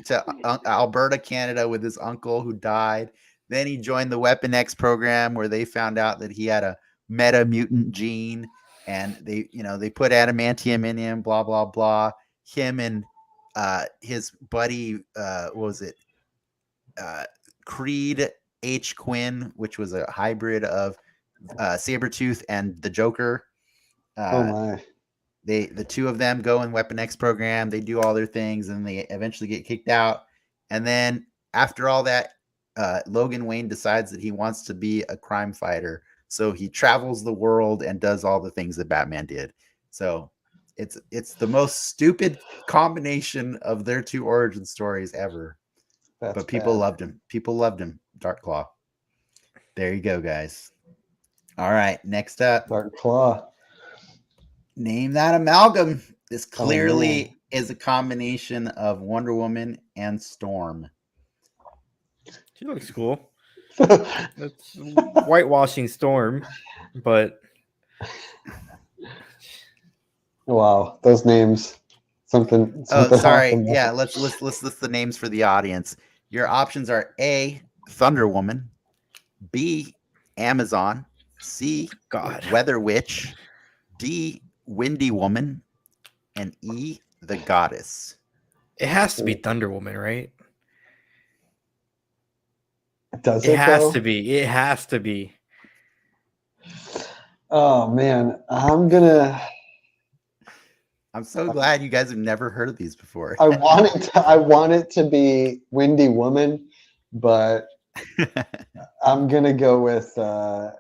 to Alberta, Canada, with his uncle who died. Then he joined the Weapon X program, where they found out that he had a meta mutant gene, and they put adamantium in him. Blah blah blah. Him and his buddy, what was it? Creed H. Quinn, which was a hybrid of Sabretooth and the Joker. Oh my. The two of them go in Weapon X program. They do all their things, and they eventually get kicked out. And then after all that, Logan Wayne decides that he wants to be a crime fighter. So he travels the world and does all the things that Batman did. So it's the most stupid combination of their two origin stories ever. But people loved him. People loved him. Dark Claw. There you go, guys. All right, next up. Dark Claw. Name that amalgam. This clearly is a combination of Wonder Woman and Storm. She looks cool. That's whitewashing Storm, but wow, those names. Something sorry. awesome. Yeah, let's list the names for the audience. Your options are A, Thunder Woman, B, Amazon, C, Weather Witch, D, Windy Woman, and E, the Goddess. It has to be Thunder Woman, right? Does it has to be. It has to be. Oh man, I'm so glad you guys have never heard of these before. I want it to be Windy Woman, but I'm gonna go with I'm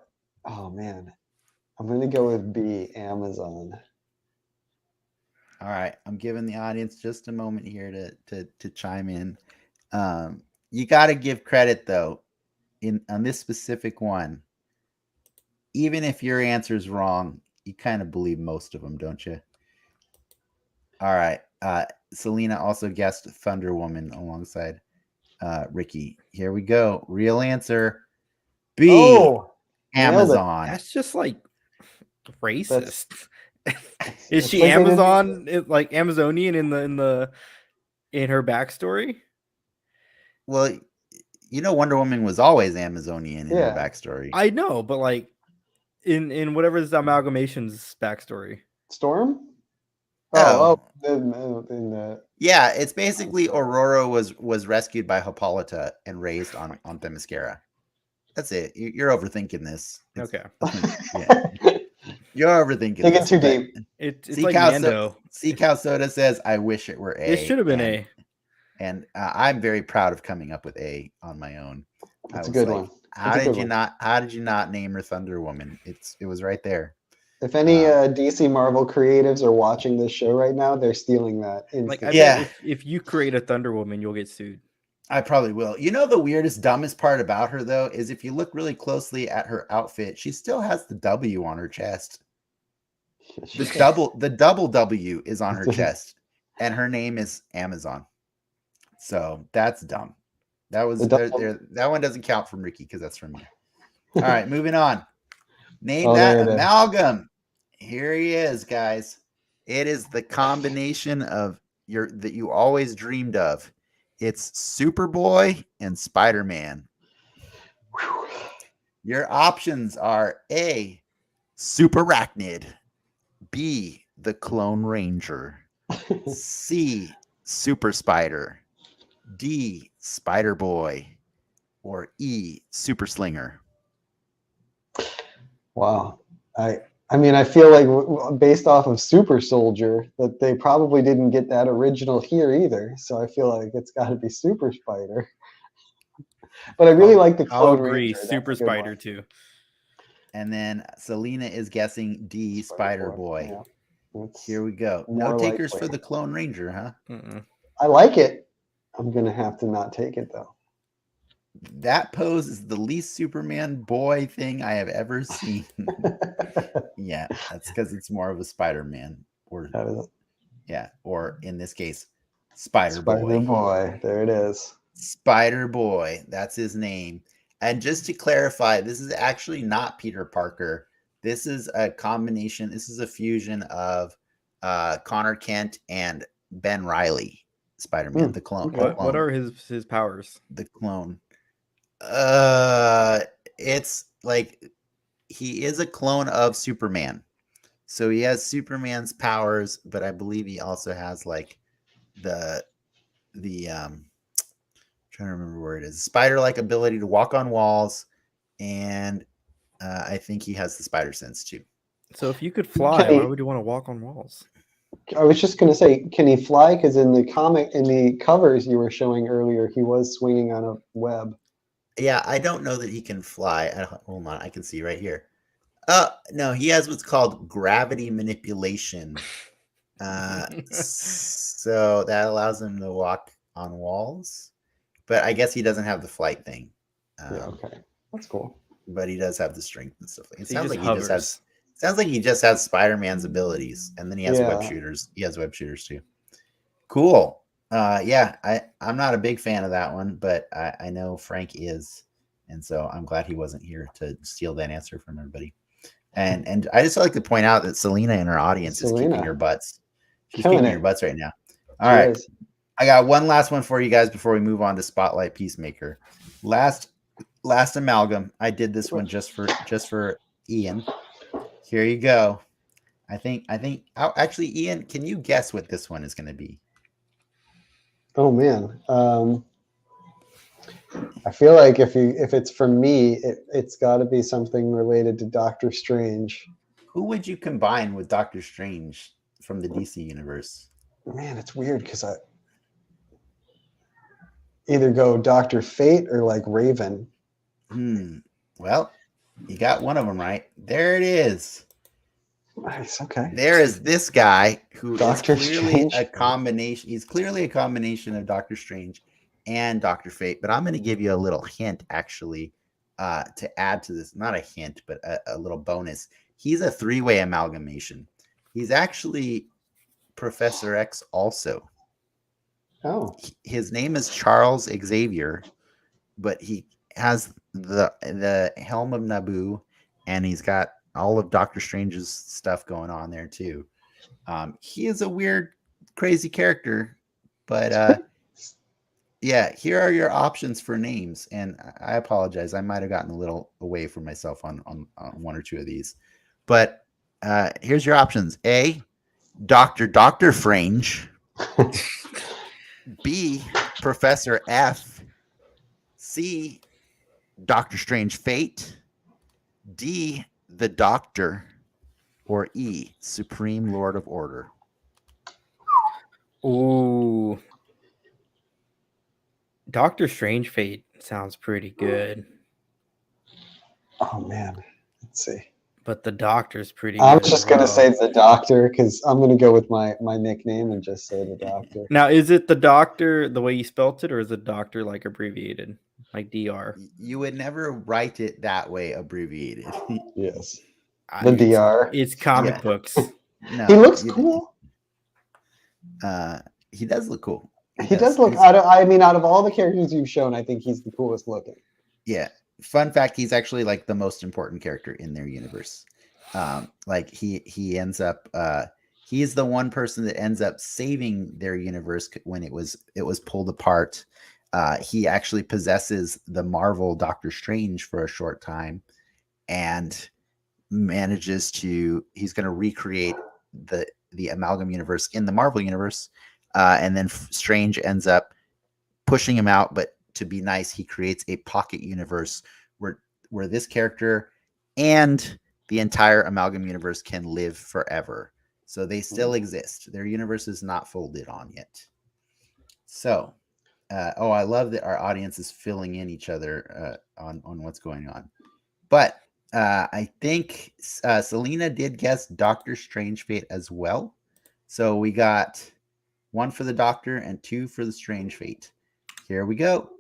gonna go with B, Amazon. All right, I'm giving the audience just a moment here to chime in. You got to give credit though, on this specific one. Even if your answer is wrong, you kind of believe most of them, don't you? All right. Selena also guessed Thunder Woman alongside Ricky. Here we go. Real answer B, Amazon. That's just like racist. Is she Amazon? Like Amazonian in her backstory? Well, Wonder Woman was always Amazonian in her backstory. I know, but like in whatever this amalgamation's backstory. Storm? Yeah, it's basically Aurora was rescued by Hippolyta and raised on Themyscira. That's it. You're overthinking this. Okay. You're overthinking this. Too deep. It's like Mando. Seacow Soda says, I wish it were A. It should have been A. And I'm very proud of coming up with A on my own. That's a good one. How did you not name her Thunder Woman? It was right there. If any DC Marvel creatives are watching this show right now, they're stealing that. If you create a Thunder Woman, you'll get sued. I probably will. The weirdest, dumbest part about her, though, is if you look really closely at her outfit, she still has the W on her chest. The double W is on her chest, and her name is Amazon. So that's dumb. That one doesn't count from Ricky because that's from me. All right, moving on. Name that amalgam. Here he is, guys. It is the combination of that you always dreamed of. It's Superboy and Spider-Man. Your options are A, Superarachnid, B, the Clone Ranger, C, Super Spider, D, Spider Boy, or E, Super Slinger? Wow. I mean, I feel like based off of Super Soldier, that they probably didn't get that original here either. So I feel like it's got to be Super Spider. But I really like the I'll Clone agree. Ranger. Super That's a good Spider one. too. And then Selena is guessing D, Spider Boy. Yeah. It's Here we go. No more takers likely. for the Clone Ranger, huh? Mm-mm. I like it. I'm gonna have to not take it though. That pose is the least Superman boy thing I have ever seen. Yeah, that's because it's more of a Spider-Man, or yeah, or in this case, Spider Spider Boy. Boy. There it is. Spider Boy, that's his name. And just to clarify, this is actually not Peter Parker. This is a combination. This is a fusion of Connor Kent and Ben Reilly, Spider-Man, the clone. Okay. What are his powers? The clone? It's like he is a clone of Superman. So he has Superman's powers, but I believe he also has like the trying to remember where it is. Spider-like ability to walk on walls, and I think he has the spider sense too. So if you could fly, why would you want to walk on walls? I was just gonna say, can he fly? Because in the comic, in the covers you were showing earlier, he was swinging on a web. Yeah, I don't know that he can fly. Hold on, I can see right here. No, he has what's called gravity manipulation. So that allows him to walk on walls, but I guess he doesn't have the flight thing. Yeah, okay, that's cool. But he does have the strength and stuff. It So sounds like hovers. he just has. Sounds like he just has Spider-Man's abilities, and then he has web shooters. He has web shooters too. Cool. Yeah, I'm not a big fan of that one, but I know Frank is, and so I'm glad he wasn't here to steal that answer from everybody. And I just like to point out that Selena in our audience is kicking your butts. She's kicking your butts right now. All right. I got one last one for you guys before we move on to Spotlight Peacemaker. Last amalgam. I did this one just for Ian. Here you go. I think actually, Ian, can you guess what this one is going to be? Oh man. I feel like if it's from me, it's got to be something related to Doctor Strange. Who would you combine with Doctor Strange from the DC universe? Man, it's weird because I either go Dr. Fate or like Raven. Well, you got one of them right. There it is. Nice. Okay. There is this guy who Doctor is clearly Strange. a combination. He's clearly a combination of Doctor Strange and Dr. Fate. But I'm going to give you a little hint, actually, to add to this. Not a hint, but a little bonus. He's a three-way amalgamation. He's actually Professor X also. Oh. His name is Charles Xavier, but he has the helm of Naboo, and he's got all of Doctor Strange's stuff going on there too. He is a weird, crazy character, but yeah, here are your options for names. And I apologize, I might have gotten a little away from myself on one or two of these, but here's your options: A, Dr. Strange. B, Professor F. C, Doctor Strange Fate. D, the Doctor. Or E, Supreme Lord of Order. Ooh. Doctor Strange Fate sounds pretty good. Oh man. Let's see. But the Doctor's pretty I'm good. just going to say the Doctor because I'm going to go with my nickname and just say the Doctor. Now, is it the Doctor the way you spelt it, or is it Doctor like abbreviated, like DR? You would never write it that way, abbreviated. Yes. The DR. It's comic books. No, he looks cool. He does look cool. He does look. Out of all the characters you've shown, I think he's the coolest looking. Yeah. Fun fact: he's actually like the most important character in their universe. Like he ends up. He's the one person that ends up saving their universe when it was pulled apart. He actually possesses the Marvel Doctor Strange for a short time, and manages to. He's going to recreate the amalgam universe in the Marvel universe, and then Strange ends up pushing him out, but to be nice, he creates a pocket universe where this character and the entire amalgam universe can live forever. So they still exist. Their universe is not folded on yet. So, I love that our audience is filling in each other on what's going on. But I think Selena did guess Doctor Strange Fate as well. So we got 1 for the Doctor and 2 for the Strange Fate. Here we go.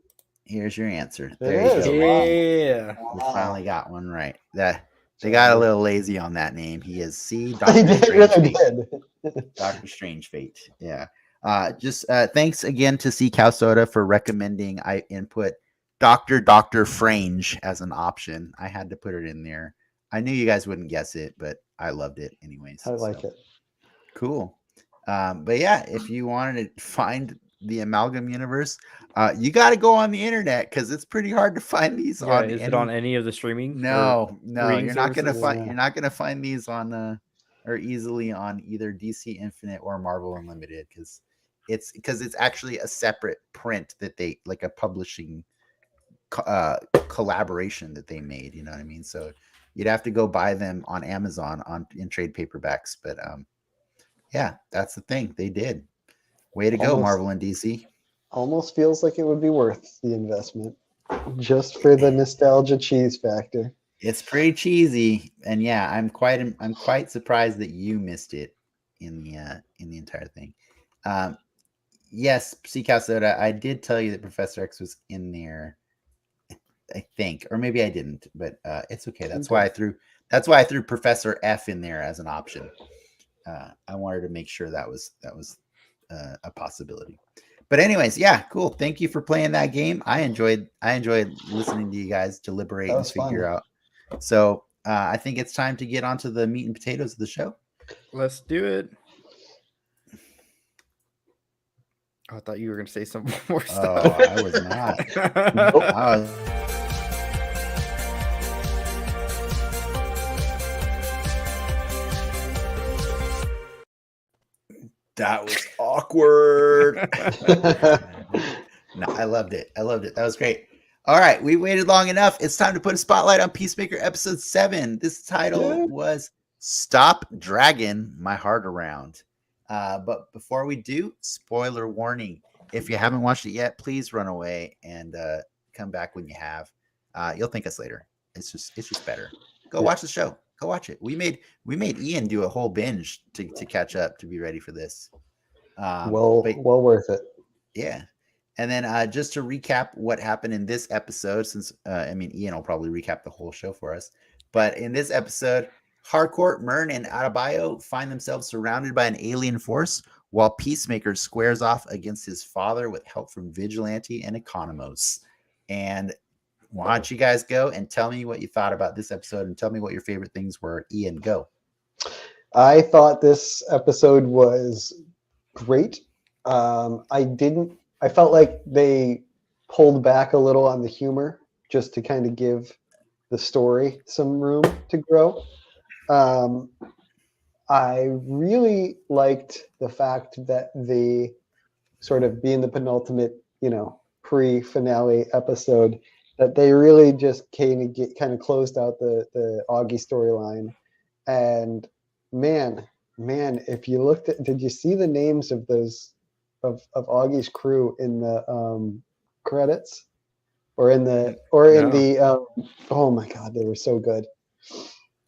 Here's your answer. There you go. Yeah. You finally got one right. They got a little lazy on that name. He is They Doctor Strange really Fate. did. Doctor Strange Fate. Yeah. Just thanks again to C Cow Soda for recommending I input Doctor Frange as an option. I had to put it in there. I knew you guys wouldn't guess it, but I loved it anyways. I like it. Cool. But yeah, if you wanted to find the amalgam universe, you got to go on the internet because it's pretty hard to find these. Yeah, is it on any of the streaming? No, reading you're not gonna services? find. You're not gonna find these on or easily on either DC Infinite or Marvel Unlimited because it's actually a separate print that they like a publishing collaboration that they made. You know what I mean? So you'd have to go buy them on Amazon in trade paperbacks. But yeah, that's the thing they did. Way to go, Marvel and DC. Almost feels like it would be worth the investment just for the nostalgia cheese factor. It's pretty cheesy, and yeah, I'm quite surprised that you missed it in the entire thing. Yes, Seacow Soda, I did tell you that Professor X was in there. I think, or maybe I didn't, but it's okay. That's why I threw Professor F in there as an option. I wanted to make sure that was a possibility. But anyways, yeah, cool. Thank you for playing that game. I enjoyed listening to you guys deliberate and figure out. So I think it's time to get onto the meat and potatoes of the show. Let's do it. I thought you were going to say some more stuff. Oh, I was not. Nope. That was awkward. No, I loved it. That was great. All right, we waited long enough. It's time to put a spotlight on Peacemaker episode 7. This title was Stop Dragging My Heart Around. But before we do, spoiler warning. If you haven't watched it yet, please run away and come back when you have. You'll thank us later. It's just better. Go watch the show. Go watch it. We made Ian do a whole binge to catch up to be ready for this. Well worth it. Yeah. And then just to recap what happened in this episode, since Ian will probably recap the whole show for us. But in this episode, Harcourt, Myrn, and Adebayo find themselves surrounded by an alien force while Peacemaker squares off against his father with help from Vigilante and Economos. And why don't you guys go and tell me what you thought about this episode and tell me what your favorite things were. Ian, go. I thought this episode was great. I felt like they pulled back a little on the humor just to kind of give the story some room to grow. I really liked the fact that the sort of being the penultimate, pre-finale episode, that they really just kind of closed out the Augie storyline. And man, if you looked at, did you see the names of those of Augie's crew in the credits or in the oh my god, they were so good.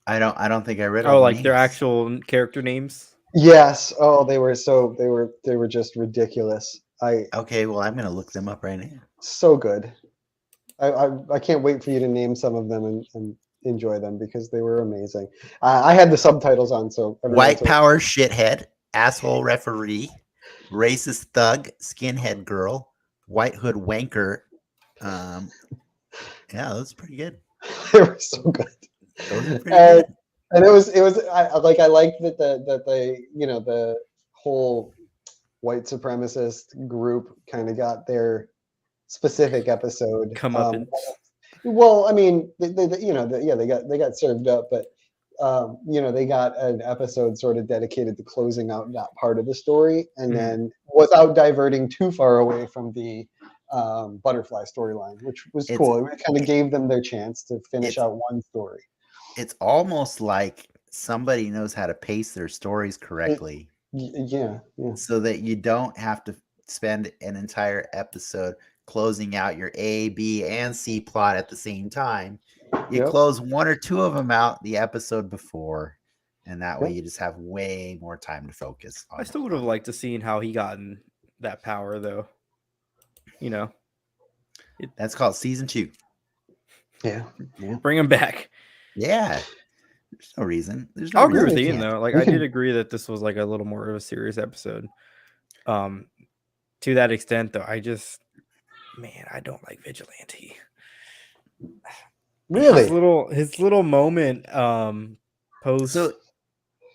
I don't think I read. Oh, like their actual character names. Yes. Oh, they were just ridiculous. Okay, well, I'm gonna look them up right now. So good. I can't wait for you to name some of them and enjoy them because they were amazing. I had the subtitles on, so White Power Shithead, Asshole Referee, Racist Thug, Skinhead Girl, White Hood Wanker. Yeah, that was pretty good. They were so good. Those are pretty good. And it was I liked that the whole white supremacist group kind of got their specific episode come up. Well, I mean, they got served up, but they got an episode sort of dedicated to closing out that part of the story, and then without diverting too far away from the butterfly storyline, which was cool. It kind of gave them their chance to finish out one story. It's almost like somebody knows how to pace their stories correctly. Yeah. So that you don't have to spend an entire episode closing out your A, B, and C plot at the same time. You close one or two of them out the episode before, and that way you just have way more time to focus on. I still would have liked to seen how he gotten that power, though. That's called season 2. Yeah. Bring him back. Yeah. There's no reason. I'll agree with Ian, though. Like, I did agree that this was like a little more of a serious episode. To that extent, though, I don't like Vigilante. Really? His little moment post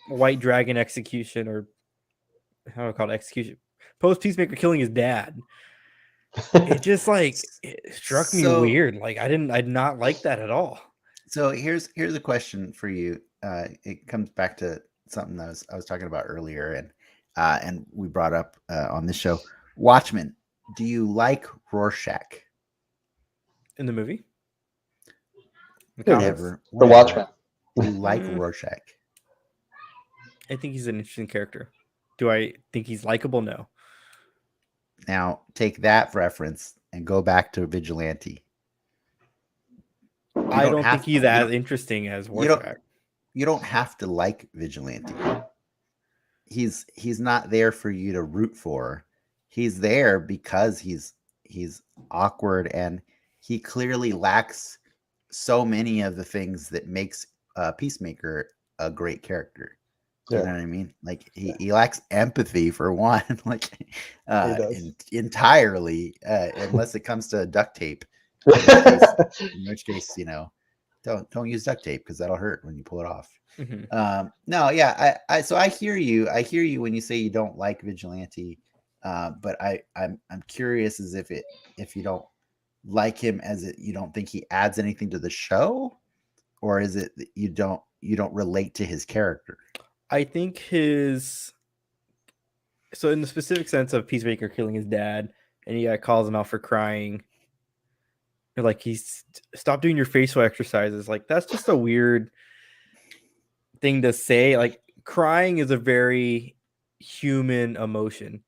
White Dragon execution, or how do I call it, execution, post Peacemaker killing his dad. It just it struck me weird. Like I did not like that at all. So here's a question for you. It comes back to something that I was talking about earlier, and we brought up on this show. Watchmen. Do you like Rorschach in the movie? Whatever. The Watchmen. Do you like Rorschach? I think he's an interesting character. Do I think he's likable? No. Now take that reference and go back to Vigilante. I don't think he's as interesting as Rorschach. You don't have to like Vigilante. He's not there for you to root for. He's there because he's awkward, and he clearly lacks so many of the things that makes Peacemaker a great character. You know what I mean? Like he lacks empathy for one, entirely, unless it comes to duct tape. In which case, don't use duct tape because that'll hurt when you pull it off. So I hear you. I hear you when you say you don't like Vigilante, but I'm curious as if you don't like him, you don't think he adds anything to the show, or is it that you don't relate to his character? I think so in the specific sense of Peacemaker killing his dad, and he calls him out for crying. Like, he's stop doing your facial exercises. Like, that's just a weird thing to say. Like, crying is a very human emotion.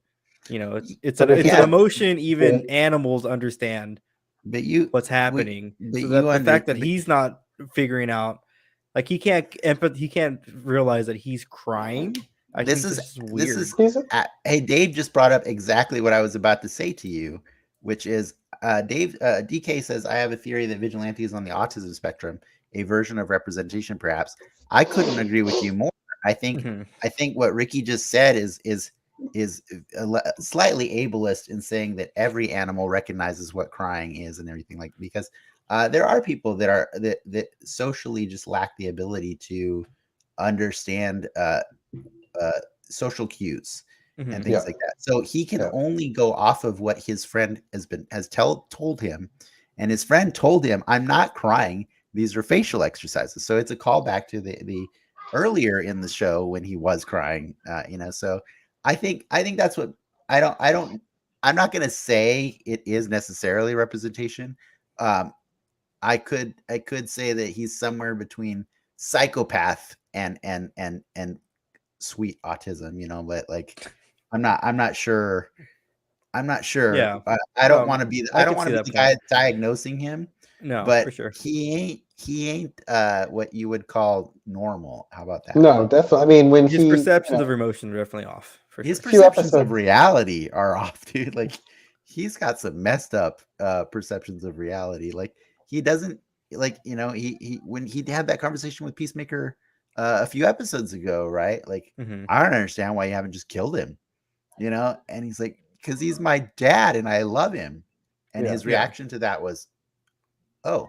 It's an emotion even animals understand. But what's happening. The fact that he's not figuring out, like, he can't realize that he's crying. This is weird. Hey, Dave just brought up exactly what I was about to say to you, which is DK says, I have a theory that Vigilante is on the autism spectrum, a version of representation, perhaps. I couldn't agree with you more. I think what Ricky just said is slightly ableist in saying that every animal recognizes what crying is and everything, because there are people that socially just lack the ability to understand social cues and things like that. So he can only go off of what his friend has told him, and his friend told him, "I'm not crying. These are facial exercises." So it's a callback to the earlier in the show when he was crying. So I think that's what I'm not going to say it is necessarily representation. I could say that he's somewhere between psychopath and sweet autism, but I'm not sure. Yeah. I don't want to be the guy diagnosing him. No, but for sure. He ain't what you would call normal. How about that? No, definitely. I mean, when his perceptions of emotion are definitely off. His perceptions of reality are off, dude. Like, he's got some messed up perceptions of reality. Like, he doesn't he when he had that conversation with Peacemaker a few episodes ago, right? Like, I don't understand why you haven't just killed him, and he's like, because he's my dad and I love him. And his reaction to that was, oh,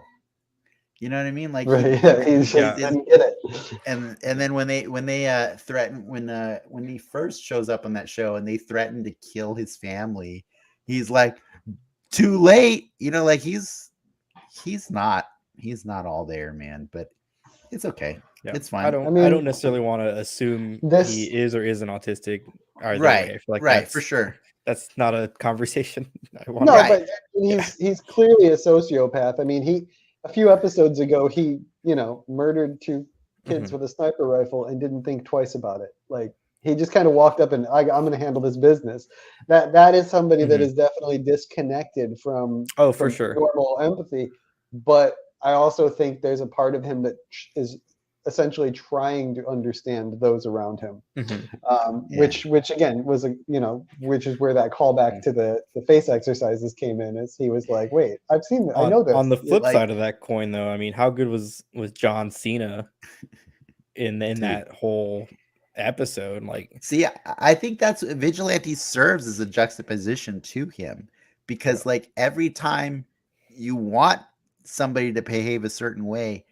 you know what I mean? Like, he just didn't get it. And then when they threaten, when he first shows up on that show and they threaten to kill his family, he's like, too late. Like, he's not all there, man. But it's okay. Yeah. It's fine. I don't I mean, necessarily want to assume this- he is or isn't autistic either Right, way. I feel like right, that's for sure. that's not a conversation I want. No, Right. but he's clearly a sociopath. I mean, a few episodes ago he murdered two kids with a sniper rifle and didn't think twice about it. Like he just kind of walked up and I'm going to handle this business. That is somebody that is definitely disconnected from for sure. normal empathy. But I also think there's a part of him that is essentially trying to understand those around him, which again was which is where that callback to the face exercises came in. As he was like, "Wait, I've seen that. I know this." On the flip Like- side of that coin, though, I mean, how good was John Cena in that whole episode? Like, See, I think that's Vigilante serves as a juxtaposition to him, because like every time you want somebody to behave a certain way,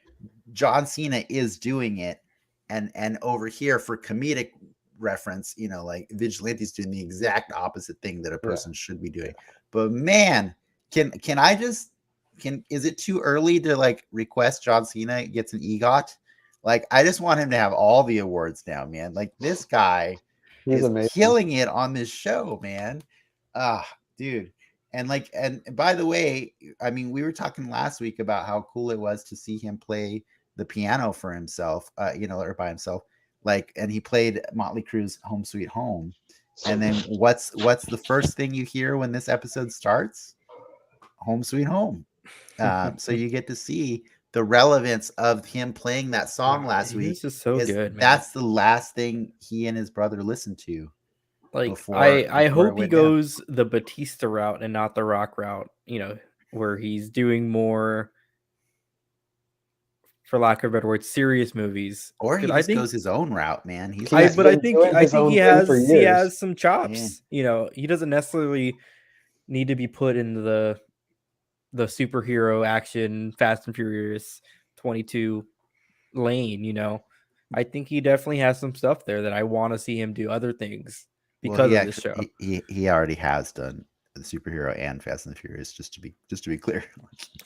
John Cena is doing it, and over here for comedic reference, like Vigilante's doing the exact opposite thing that a person should be doing. But man, is it too early to like request John Cena gets an EGOT? Like, I just want him to have all the awards now, man. Like, this guy is amazing. killing it on this show, man. Dude. And by the way, I mean, we were talking last week about how cool it was to see him play the piano for himself, or by himself. Like, and he played Motley Crue's Home Sweet Home. And then what's the first thing you hear when this episode starts? Home Sweet Home. So you get to see the relevance of him playing that song last week. This is so good, man. That's the last thing he and his brother listened to. Like, I hope he goes the Batista route and not the Rock route, where he's doing more, for lack of a better word, serious movies. Or he just goes his own route, man. I think he has some chops. Yeah. He doesn't necessarily need to be put in the superhero action Fast and Furious 22 lane. I think he definitely has some stuff there that I want to see him do other things because of this show. He already has done the superhero and Fast and Furious, just to be clear.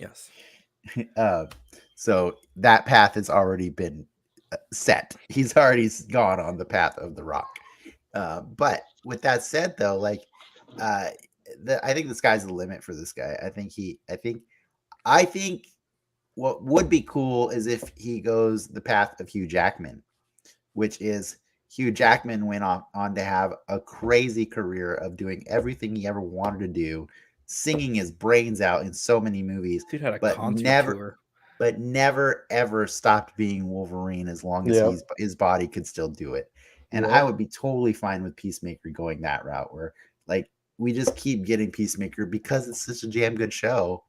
Yes. So that path has already been set. He's already gone on the path of the Rock. But with that said, though, like, I think the sky's the limit for this guy. I think what would be cool is if he goes the path of Hugh Jackman, which is Hugh Jackman went on to have a crazy career of doing everything he ever wanted to do, singing his brains out in so many movies. Dude had a concert tour. But never ever stopped being Wolverine as long as his body could still do it. And I would be totally fine with Peacemaker going that route, where like we just keep getting Peacemaker because it's such a damn good show,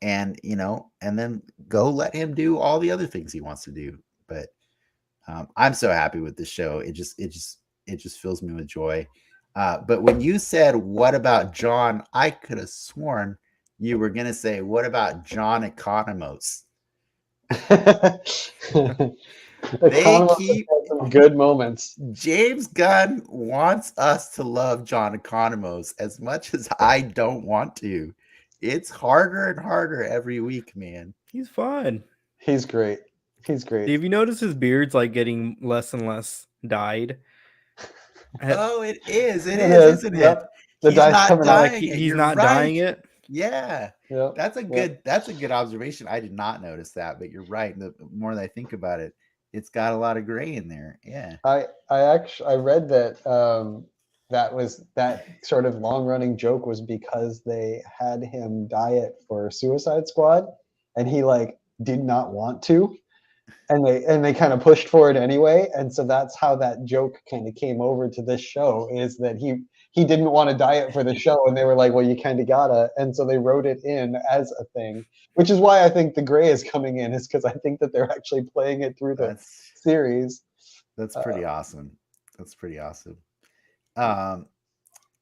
and and then go let him do all the other things he wants to do. But I'm so happy with this show. It just fills me with joy. But when you said, "What about John?" I could have sworn you were gonna say, "What about John Economos?" They keep some good moments. James Gunn wants us to love John Economos as much as I don't want to. It's harder and harder every week, man. He's fun. He's great. He's great. Have you noticed his beard's like getting less and less dyed? Oh, it is, isn't it? The dye's coming out. Like he's not dyeing it. Yeah. Yep. That's a good observation. I did not notice that, but you're right. The more that I think about it, it's got a lot of gray in there. Yeah. I read that that sort of long running joke was because they had him dye it for Suicide Squad, and he like did not want to, and they kind of pushed for it anyway, and so that's how that joke kind of came over to this show, is that he didn't want to dye it for the show, and they were like, well, you kind of gotta, and so they wrote it in as a thing, which is why I think the gray is coming in, is because I think that they're actually playing it through the series. That's pretty awesome. That's pretty awesome.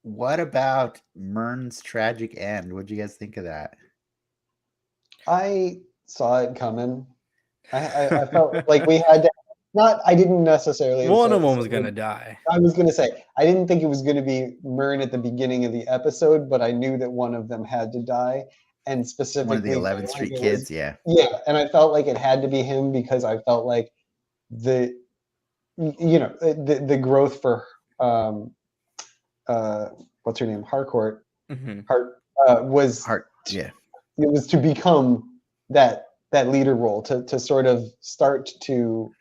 What about Murn's tragic end? What do you guys think of that? I saw it coming. I felt like we had to. I didn't necessarily. One of them was going to die. I was going to say, I didn't think it was going to be Murn at the beginning of the episode, but I knew that one of them had to die. And specifically, one of the 11th Street kids, yeah. Yeah, and I felt like it had to be him because I felt like the the growth for what's her name, Harcourt, Mhm. was Heart, yeah. it was to become that leader role, to sort of start to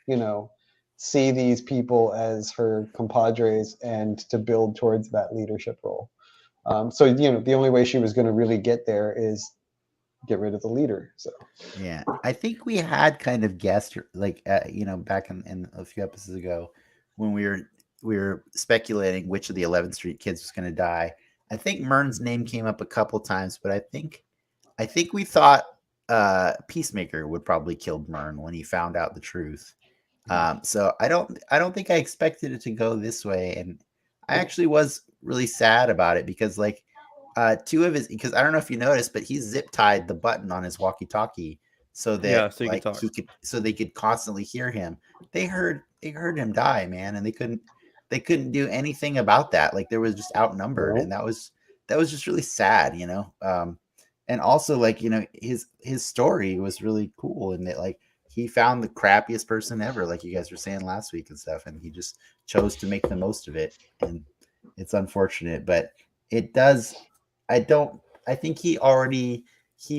see these people as her compadres and to build towards that leadership role. So the only way she was going to really get there is get rid of the leader. So Yeah, I think we had kind of guessed, like, back in a few episodes ago, when we were speculating which of the 11th Street kids was going to die. I think Mern's name came up a couple times, but I think we thought Peacemaker would probably kill Mern when he found out the truth. So I don't think I expected it to go this way, and I actually was really sad about it because, like, two of his, because I don't know if you noticed, but he zip tied the button on his walkie-talkie so that, Yeah, so you could like, talk. so they could constantly hear him. They heard him die, man, and they couldn't do anything about that. Like, they was just outnumbered, and that was just really sad, and also, like, his story was really cool, and that, like, he found the crappiest person ever, like you guys were saying last week and stuff, and he just chose to make the most of it. And it's unfortunate, but it does. I think he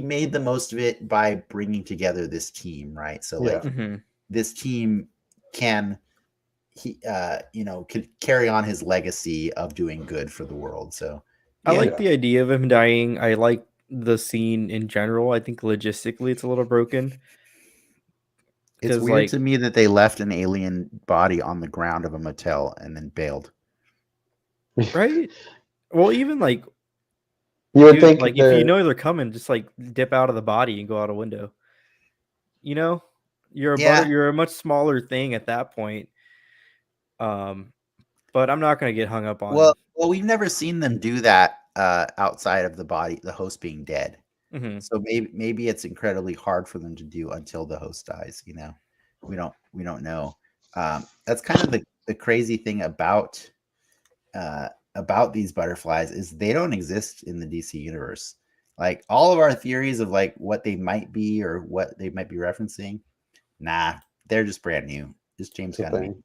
made the most of it by bringing together this team, right? So, Yeah. like, Mhm. this team can could carry on his legacy of doing good for the world. So I yeah, like the idea of him dying. I like the scene in general. I think logistically it's a little broken it's because, weird like, to me that they left an alien body on the ground of a motel and then bailed. right? Well, even like, You would dude, think like if you know they're coming, just like dip out of the body and go out a window. You know, Yeah, you're a much smaller thing at that point. Um, but I'm not gonna get hung up on. well, we've never seen them do that outside of the host being dead. Mhm. So maybe it's incredibly hard for them to do until the host dies. We don't know. That's kind of the crazy thing about these butterflies is they don't exist in the DC universe. Like, all of our theories of, like, what they might be or what they might be referencing, nah, they're just brand new. Just James it's a Gunn. thing.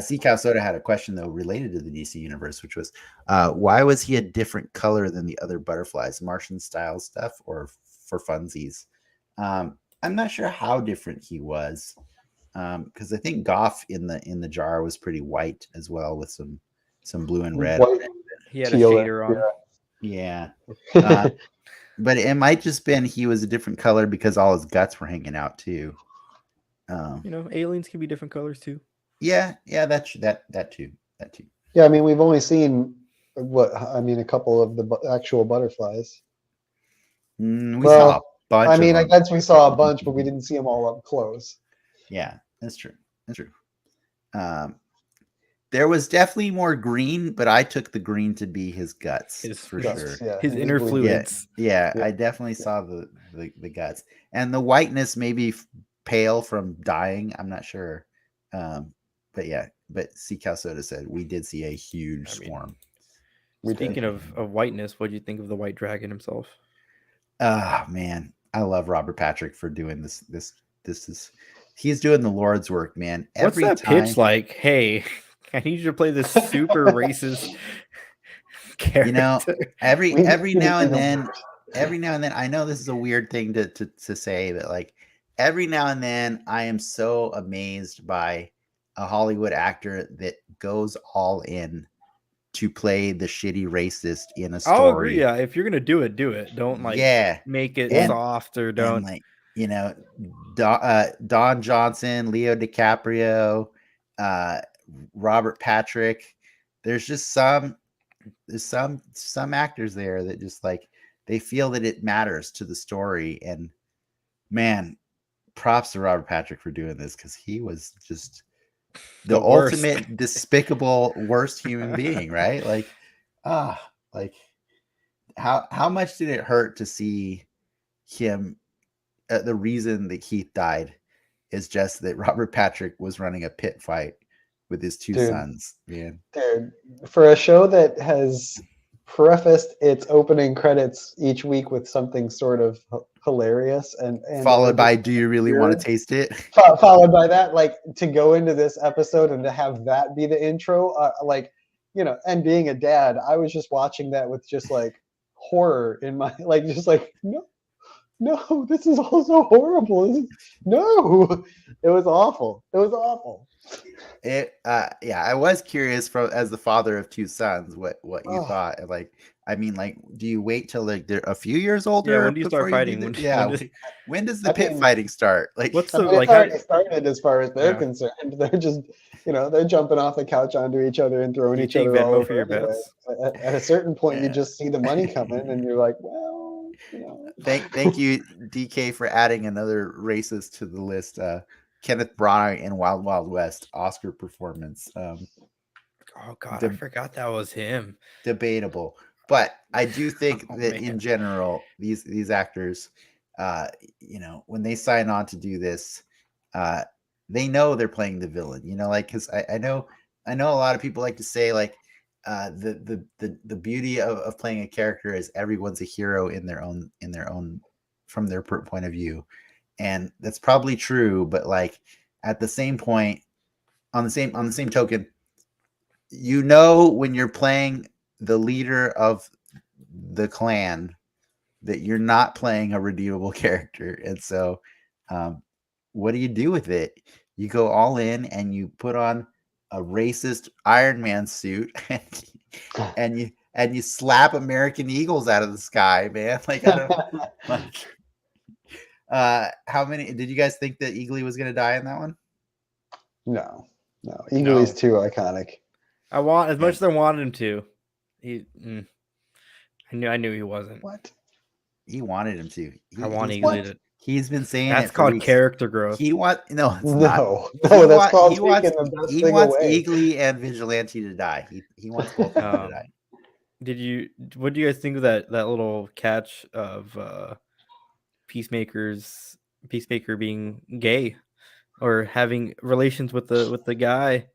C. Cow Soda had a question, though, related to the DC universe, which was, why was he a different color than the other butterflies? Martian style stuff or for funsies? I'm not sure how different he was, because I think Goff in the jar was pretty white as well, with some blue and red. White, He had a teal, shader on. Yeah, yeah. but it might just been he was a different color because all his guts were hanging out too. You know, aliens can be different colors too. Yeah, that too. Yeah, I mean, we've only seen a couple of the actual butterflies. We saw a bunch I of mean, I them. guess we saw a bunch, but we didn't see them all up close. Yeah, that's true. There was definitely more green, but I took the green to be his guts for sure. Yeah, His inner blue. fluids. Yeah, I definitely saw the guts, and the whiteness maybe pale from dying. I'm not sure, but yeah. But C. Cow Soda said we did see a huge swarm. Speaking of whiteness, what do you think of the white dragon himself? Ah, man, I love Robert Patrick for doing this. He's doing the Lord's work, man. What's Every that time, pitch like? Hey, I need you to play this super racist character. every now and then, I know this is a weird thing to say, but, like, every now and then, I am so amazed by a Hollywood actor that goes all in to play the shitty racist in a story. I'll agree. Yeah, if you're gonna do it, do it. Don't make it soft or don't. And, like, Don Johnson, Leo DiCaprio, Robert Patrick. There's just some actors there that just, like, they feel that it matters to the story. And, man, props to Robert Patrick for doing this, because he was just the ultimate despicable worst human being, right? Like, like, how much did it hurt to see him? The reason that Keith died is just that Robert Patrick was running a pit fight with his two sons, man. Dude, for a show that has prefaced its opening credits each week with something sort of hilarious and Followed by, do you really want to taste it? Followed by that, like to go into this episode and to have that be the intro, like, you know, and being a dad, I was just watching that with just like horror in my, like, just like, no, this is all so horrible. No, it was awful. It was awful. Yeah, I was curious as the father of two sons, what you Oh. thought. Like, I mean, like, do you wait till like they're a few years older? Yeah, when do you start fighting? When does the pit fighting start? Like, what's I the mean, like? it's already started as far as they're Yeah. concerned. They're just, you know, they're jumping off the couch onto each other and throwing You each take other all Venmo over for your anyway. bets? At a certain point, you Yeah. just see the money come in, and you're like, well, you know. Thank you, DK, for adding another racist to the list. Kenneth Branagh in Wild Wild West Oscar performance. Oh God, I forgot that was him. Debatable, but I do think that man. in general, these actors, you know, when they sign on to do this, they know they're playing the villain. You know, like, because I know a lot of people like to say like the beauty of playing a character is everyone's a hero in their own from their point of view, and that's probably true. But like at the same point, on the same token, you know, when you're playing the leader of the clan, that you're not playing a redeemable character, and so what do you do with it? You go all in and you put on a racist Iron Man suit and you slap American eagles out of the sky, man. Like, I don't like. How many did you guys think that Eagly was gonna die in that one? No, Eagly's too iconic. I want as much as I wanted him to. I knew he wasn't. What? He wanted him to. I want Eagly to. He's been saying That's it called weeks. character growth. No, it's No, not. that's called taking the best thing away. Eagly and Vigilante to die. He wants both of them to die. What do you guys think of that little catch of Peacemaker being gay or having relations with the guy?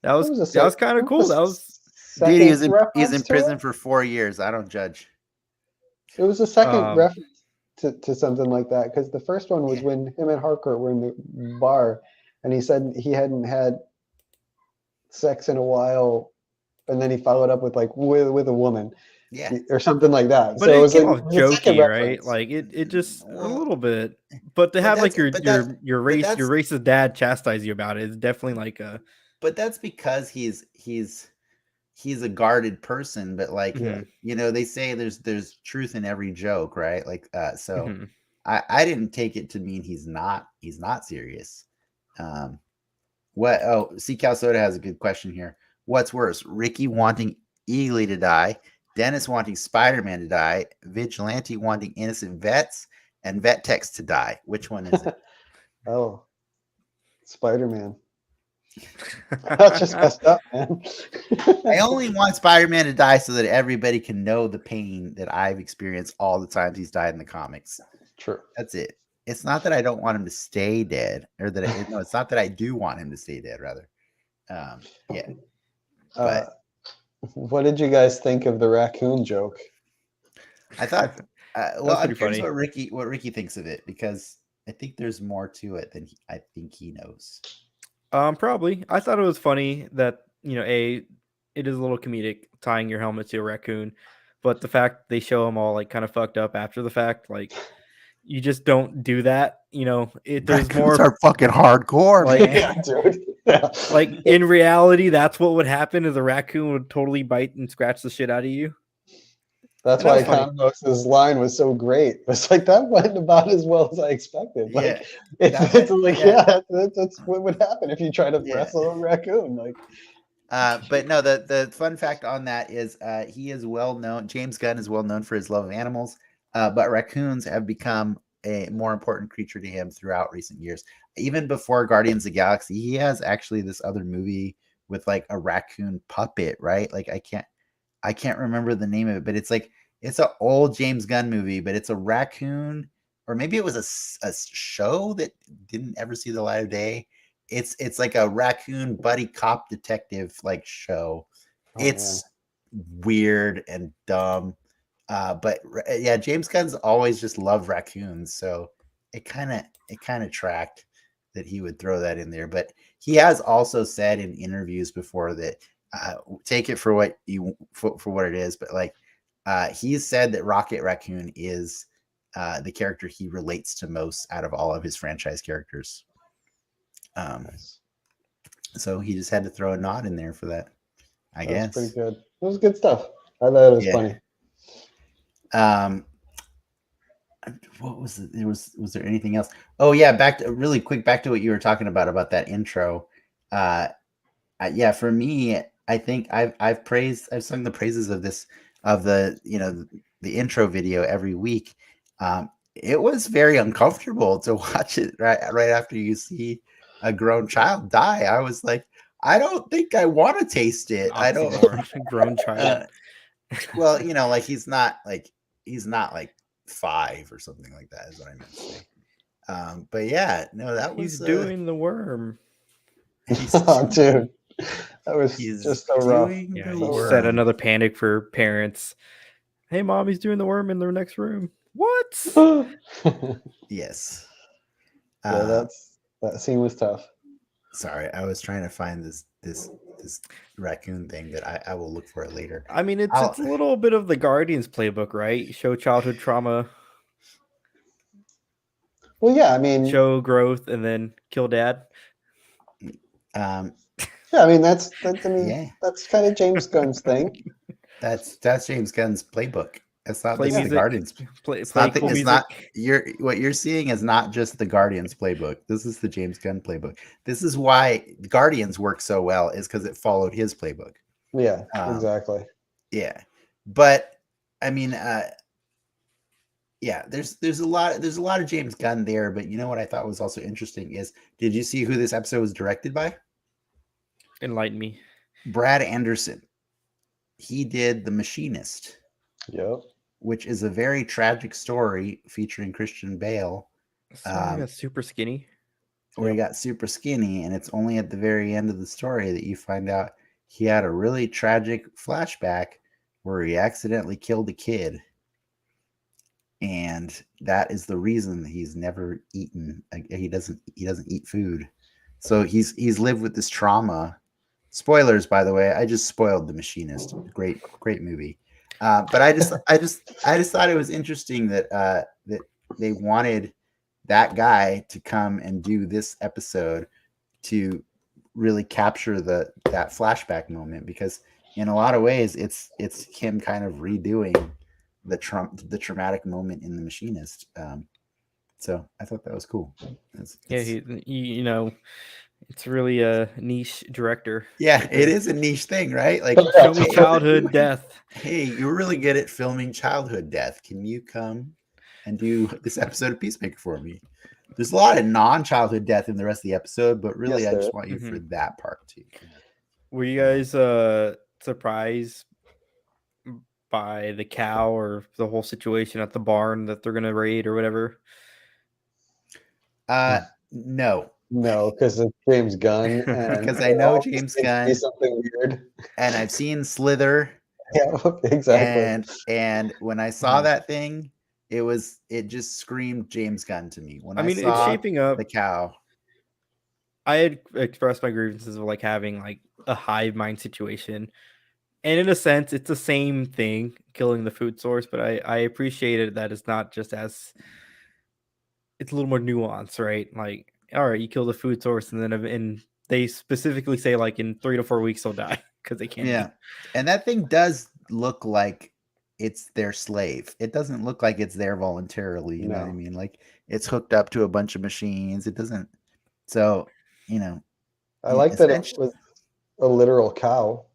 That was kind of cool. That was dude, he's in prison for 4 years. I don't judge. It was a second reference to something like that, because the first one was when him and Harcourt were in the bar and he said he hadn't had sex in a while, and then he followed up with like with a woman, or something like that. But so it was came like off jokey, right? Like it just a little bit. But to have like your racist dad chastise you about it is definitely like a. But that's because he's a guarded person, but like you know, they say there's truth in every joke, right? Like so I didn't take it to mean he's not serious. C Cal Soda has a good question here. What's worse, Ricky wanting Eagly to die, Dennis wanting Spider-Man to die, Vigilante wanting innocent vets, and vet techs to die? Which one is it? Oh, Spider-Man. That's just messed up, man. I only want Spider-Man to die so that everybody can know the pain that I've experienced all the times he's died in the comics. True. That's it. It's not that I don't want him to stay dead, or that it's not that I do want him to stay dead, rather. Yeah. But what did you guys think of the raccoon joke? I thought I'm curious funny. what Ricky thinks of it, because I think there's more to it than I think he knows. Probably. I thought it was funny that, you know, it is a little comedic tying your helmet to a raccoon, but the fact they show them all like kind of fucked up after the fact, like you just don't do that. You know, there's more are fucking hardcore, like, man. Dude. Like in reality, that's what would happen is a raccoon would totally bite and scratch the shit out of you. That's why Convos's line was so great. It's like that went about as well as I expected. Like that's what would happen if you try to wrestle a raccoon. Like, but no, the fun fact on that is he is well known. James Gunn is well known for his love of animals, but raccoons have become a more important creature to him throughout recent years. Even before Guardians of the Galaxy, he has actually this other movie with like a raccoon puppet, right? Like I can't remember the name of it, but it's like it's an old James Gunn movie, but it's a raccoon, or maybe it was a show that didn't ever see the light of day. It's like a raccoon buddy cop detective like show. It's weird and dumb. But yeah, James Gunn's always just loved raccoons, so it kind of tracked that he would throw that in there. But he has also said in interviews before that take it for what you for what it is, but like he's said that Rocket Raccoon is the character he relates to most out of all of his franchise characters. Nice. So he just had to throw a nod in there for that, I That was guess. pretty good. It was good stuff. I thought it was Yeah. funny. What was it? Was there anything else? Oh yeah, back to really quick back to what you were talking about that intro. Yeah, for me, I think I've sung the praises of the intro video every week. It was very uncomfortable to watch it right after you see a grown child die. I was like, I don't think I want to taste it. I don't. Oxymoron, grown child. Well, like he's not like 5 or something like that is what I meant to say. But yeah, no, that was He's doing the worm. Dude, that was He's just so rough. doing Yeah, the you worm. set another panic for parents. Hey, mom, he's doing the worm in the next room. What? Yes. Yeah, that scene was tough. Sorry, I was trying to find this raccoon thing that I will look for it later. I mean, it's a little bit of the Guardians playbook, right? Show childhood trauma, Well, yeah, I mean, show growth, and then kill dad. Yeah, I mean that's Yeah. that's kind of James Gunn's thing. That's James Gunn's playbook. It's not Play just the music. Guardians. Play It's not cool music. what you're seeing is not just the Guardians playbook. This is the James Gunn playbook. This is why the Guardians work so well, is because it followed his playbook. Yeah, exactly. Yeah, but I mean, yeah, there's a lot of James Gunn there. But you know what I thought was also interesting is, did you see who this episode was directed by? Enlighten me. Brad Anderson. He did The Machinist. Yep. Which is a very tragic story featuring Christian Bale. Sorry, got super skinny. Where he got super skinny, and it's only at the very end of the story that you find out he had a really tragic flashback where he accidentally killed a kid. And that is the reason he's never eaten. He doesn't eat food. So he's lived with this trauma. Spoilers, by the way. I just spoiled The Machinist. Great movie. But I just thought it was interesting that that they wanted that guy to come and do this episode to really capture that flashback moment, because in a lot of ways it's him kind of redoing the traumatic moment in The Machinist. So I thought that was cool. It's really a niche director. Yeah, it is a niche thing, right? Like, show me childhood death. Hey, you're really good at filming childhood death. Can you come and do this episode of Peacemaker for me? There's a lot of non-childhood death in the rest of the episode, but really, yes, I just want you for that part too. Were you guys surprised by the cow or the whole situation at the barn that they're gonna raid or whatever? No. No, because it's James Gunn. Because I know James Gunn. Something weird. And I've seen Slither. Yeah, exactly. And when I saw that thing, it just screamed James Gunn to me. When I saw it's shaping up the cow. I had expressed my grievances of like having like a hive mind situation. And in a sense, it's the same thing, killing the food source, but I appreciated that it's not just it's a little more nuanced, right? Like, all right, you kill the food source, and then they specifically say like in 3 to 4 weeks they'll die because they can't eat. And that thing does look like it's their slave. It doesn't look like it's there voluntarily. You know what I mean? Like, it's hooked up to a bunch of machines. It doesn't. So, I like that it was a literal cow.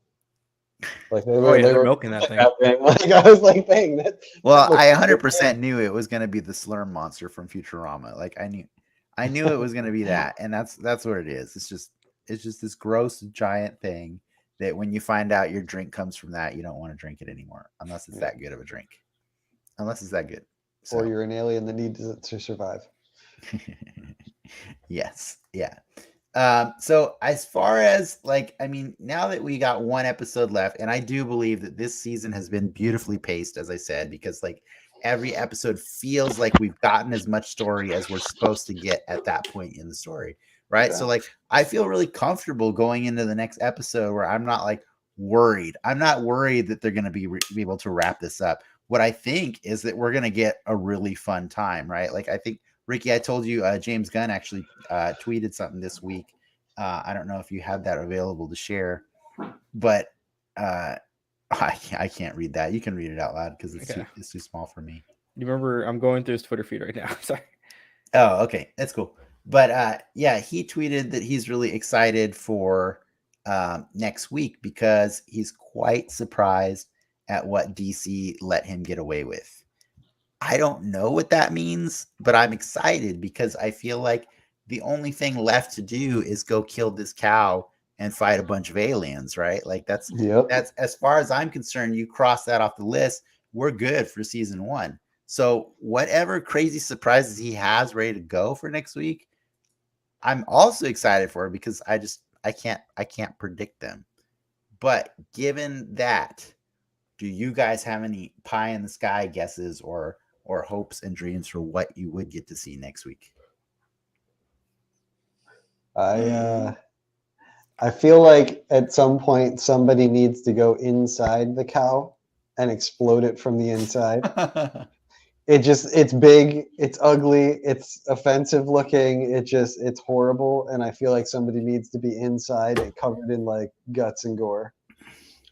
Like they were milking that thing. Like I was like, dang, that. Well, I 100% knew it was going to be the Slurm monster from Futurama. Like I knew it was going to be that, and that's what it is. It's just this gross giant thing that when you find out your drink comes from that, you don't want to drink it anymore unless it's that good of a drink. Unless it's that good. So. Or you're an alien that needs it to survive. Yes. Yeah. So as far as like, I mean, now that we got one episode left, and I do believe that this season has been beautifully paced, as I said, because like every episode feels like we've gotten as much story as we're supposed to get at that point in the story, right? Yeah. So like, I feel really comfortable going into the next episode where I'm not like worried. I'm not worried that they're going to be able to wrap this up. What I think is that we're going to get a really fun time, right? Like I think Ricky, I told you James Gunn actually tweeted something this week. I don't know if you have that available to share, but I can't read that. You can read it out loud because it's too small for me. You remember, I'm going through his Twitter feed right now. Sorry. Oh, okay, that's cool. But yeah, he tweeted that he's really excited for next week because he's quite surprised at what DC let him get away with. I don't know what that means, but I'm excited because I feel like the only thing left to do is go kill this cow and fight a bunch of aliens, right? Like that's as far as I'm concerned, you cross that off the list, we're good for season 1. So whatever crazy surprises he has ready to go for next week, I'm also excited for because I can't predict them. But given that, do you guys have any pie in the sky guesses or hopes and dreams for what you would get to see next week? I feel like at some point somebody needs to go inside the cow and explode it from the inside. It's big, it's ugly, it's offensive looking, it's horrible, and I feel like somebody needs to be inside and covered in like guts and gore.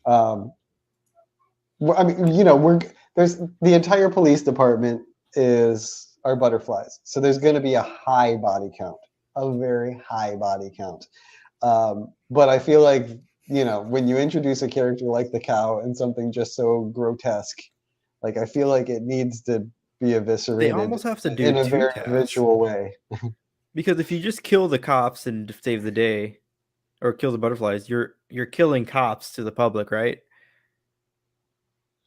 I mean, there's the entire police department are butterflies, so there's going to be a high body count, a very high body count. But I feel like when you introduce a character like the cow and something just so grotesque, like I feel like it needs to be eviscerated. They almost have to do in a two very cows. visual way. Because if you just kill the cops and save the day, or kill the butterflies, you're killing cops to the public, right?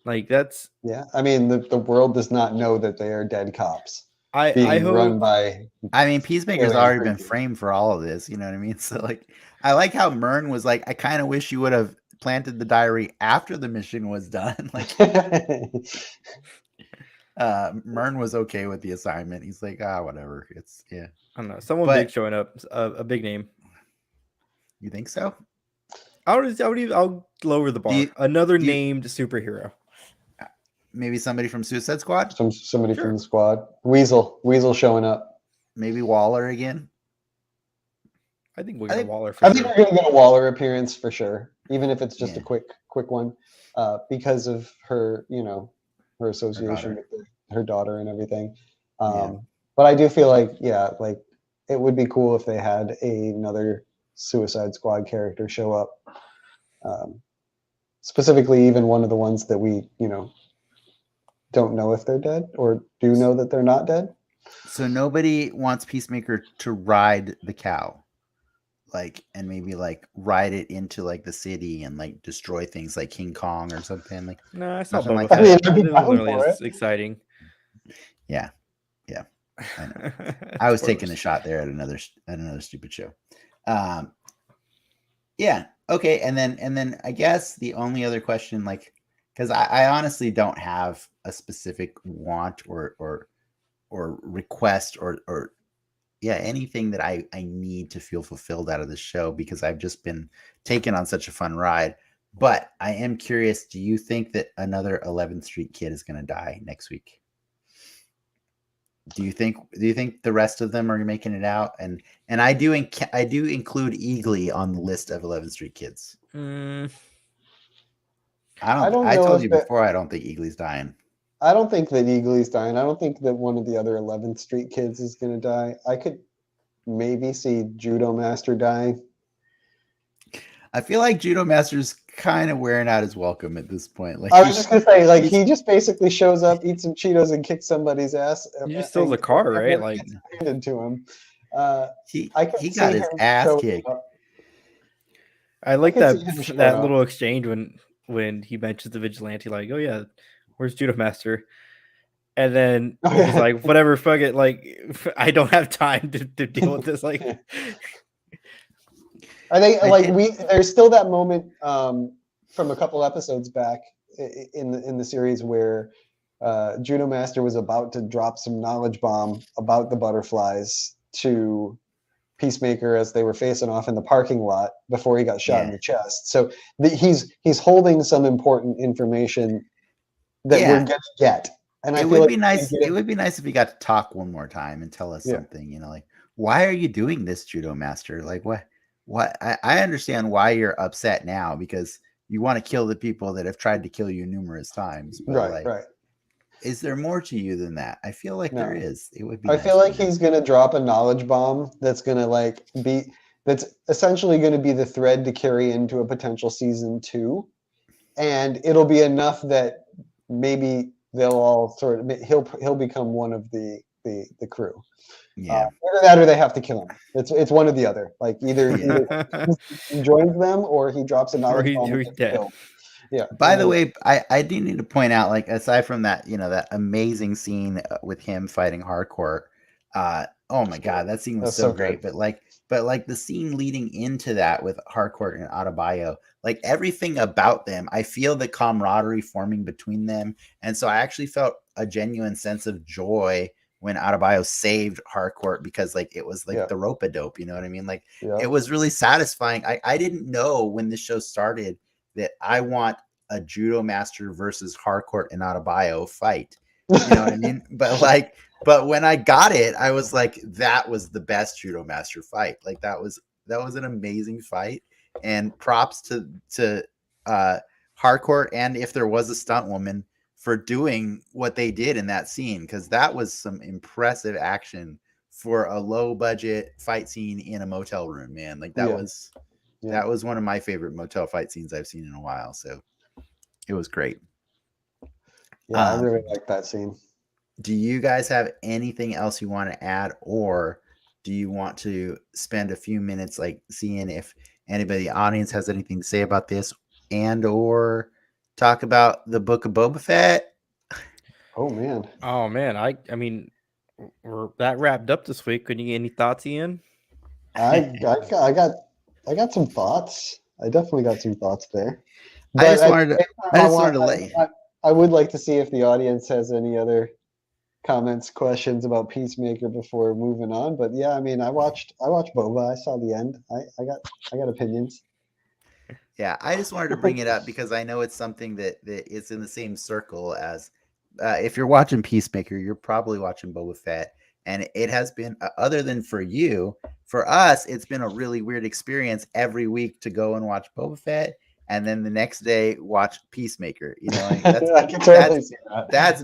Like that's I mean the world does not know that they are dead cops. I hope run by. I mean, Peacemaker's already been framed for all of this. You know what I mean? So like, I like how Myrn was like, I kind of wish you would have planted the diary after the mission was done. Like, Myrn was okay with the assignment. He's like, whatever. It's I don't know. Someone big showing up, a big name. You think so? I'll lower the bar. Another named superhero. Maybe somebody from Suicide Squad? Somebody from the squad. Weasel showing up. Maybe Waller again? I think we're going to Waller I think we're going to get a Waller appearance for sure, even if it's just a quick one, because of her, her association with her daughter and everything. But I do feel like, like it would be cool if they had another Suicide Squad character show up. Specifically, even one of the ones that we, don't know if they're dead or do know that they're not dead. So nobody wants Peacemaker to ride the cow, like, and maybe like ride it into like the city and like destroy things like King Kong or something. Like, no, it's not like that. It wasn't really as exciting. Yeah. I know. I was taking a shot there at another stupid show. Yeah. Okay. And then I guess the only other question, like, because I honestly don't have a specific want or request or anything that I need to feel fulfilled out of the show, because I've just been taken on such a fun ride. But I am curious, do you think that another 11th Street kid is going to die next week? Do you think the rest of them are making it out? And I do include Eagly on the list of 11th Street kids. I told you before, I don't think Eagly's dying. I don't think that Eagly's dying. I don't think that one of the other 11th Street kids is going to die. I could maybe see Judo Master dying. I feel like Judo Master's kind of wearing out his welcome at this point. Like, I was just going to say, like, he just basically shows up, eats some Cheetos, and kicks somebody's ass. He just steals a car, right? Like, handed to him. He got his ass kicked. I like that little exchange when he mentions the vigilante, like, oh yeah, where's Judo Master? And then he's like, whatever, fuck it, like, I don't have time to deal with this. Like, Are they I like did- there's still that moment from a couple episodes back in the series where Judo Master was about to drop some knowledge bomb about the butterflies to Peacemaker as they were facing off in the parking lot before he got shot in the chest. So he's holding some important information that we're gonna get. And I it feel would like be nice. It would be nice if he got to talk one more time and tell us something. You know, like, why are you doing this, Judo Master? Like, what? What? I understand why you're upset now because you want to kill the people that have tried to kill you numerous times. But right. is there more to you than that? I feel like there is. It would be. I nice feel to like know. he's gonna drop a knowledge bomb that's gonna that's essentially gonna be the thread to carry into a potential season 2, and it'll be enough that maybe they'll all he'll become one of the crew. Yeah. Either that or they have to kill him. It's one or the other. Like either he joins them or he drops a or knowledge bomb and he's gets dead. killed. Yeah. By the way, I do need to point out, like, aside from that, that amazing scene with him fighting Hardcore, oh my god, that scene was That's so so great. good. But like the scene leading into that with Hardcore and Adebayo, like everything about them, I feel the camaraderie forming between them, and so I actually felt a genuine sense of joy when Adebayo saved Hardcore because like it was like the rope-a-dope, you know what I mean? Like it was really satisfying. I didn't know when this show started that I want a Judo Master versus Hardcore and Adebayo fight. You know what I mean? But when I got it, I was like, that was the best Judo Master fight. Like that was an amazing fight. And props to Hardcore, and if there was a stunt woman, for doing what they did in that scene, because that was some impressive action for a low budget fight scene in a motel room, man. Like that was one of my favorite motel fight scenes I've seen in a while. So it was great. Yeah, I really like that scene. Do you guys have anything else you want to add, or do you want to spend a few minutes like seeing if anybody in the audience has anything to say about this, and or talk about the Book of Boba Fett? Oh man. I mean, we're that wrapped up this week. Could you get any thoughts, Ian? I got some thoughts. I definitely got some thoughts there. But I would like to see if the audience has any other comments, questions about Peacemaker before moving on. But yeah, I mean, I watched Boba. I saw the end. I got opinions. Yeah, I just wanted to bring it up because I know it's something that is in the same circle as if you're watching Peacemaker, you're probably watching Boba Fett. And it has been, other than for you, for us, it's been a really weird experience every week to go and watch Boba Fett, and then the next day watch Peacemaker. You know, like that's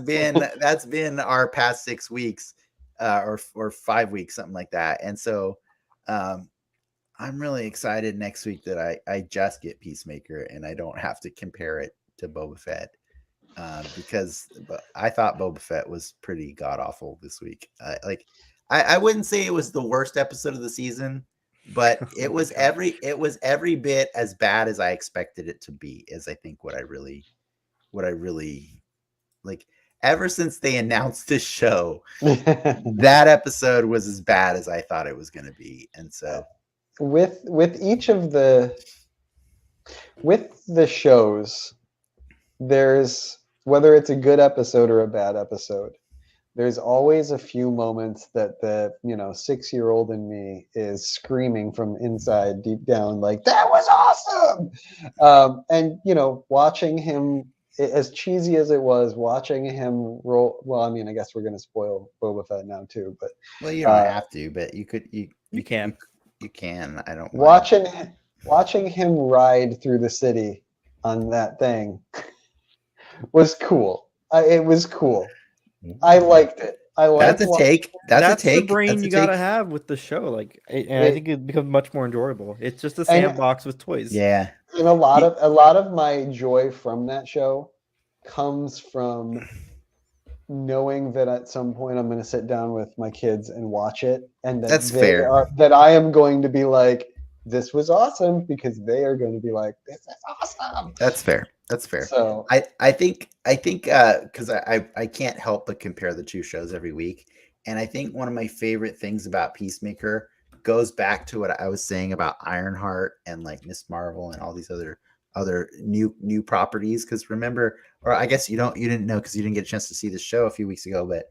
been our past 6 weeks, or 5 weeks, something like that. And so, I'm really excited next week that I just get Peacemaker and I don't have to compare it to Boba Fett. Because I thought Boba Fett was pretty god awful this week. I wouldn't say it was the worst episode of the season, but it was every bit as bad as I expected it to be. Is I think what I really like. Ever since they announced this show, that episode was as bad as I thought it was going to be, and so with each of the shows, there's, whether it's a good episode or a bad episode, there's always a few moments that the 6-year-old in me is screaming from inside deep down, like, that was awesome. And watching him, as cheesy as it was, watching him roll, well, I mean, I guess we're going to spoil Boba Fett now too, but well, you don't have to, but you can. I don't watching him ride through the city on that thing was cool. It was cool. I liked it. That's a take. That's the brain you gotta have with the show. Like, and I think it becomes much more enjoyable. It's just a sandbox with toys. Yeah. And a lot of my joy from that show comes from knowing that at some point I'm going to sit down with my kids and watch it, and that that's fair. That I am going to be like, this was awesome, because they are going to be like, this is awesome. That's fair. So I think because I can't help but compare the two shows every week, and I think one of my favorite things about Peacemaker goes back to what I was saying about Ironheart and like Miss Marvel and all these other new properties. Because remember, or I guess you didn't know because you didn't get a chance to see the show a few weeks ago, but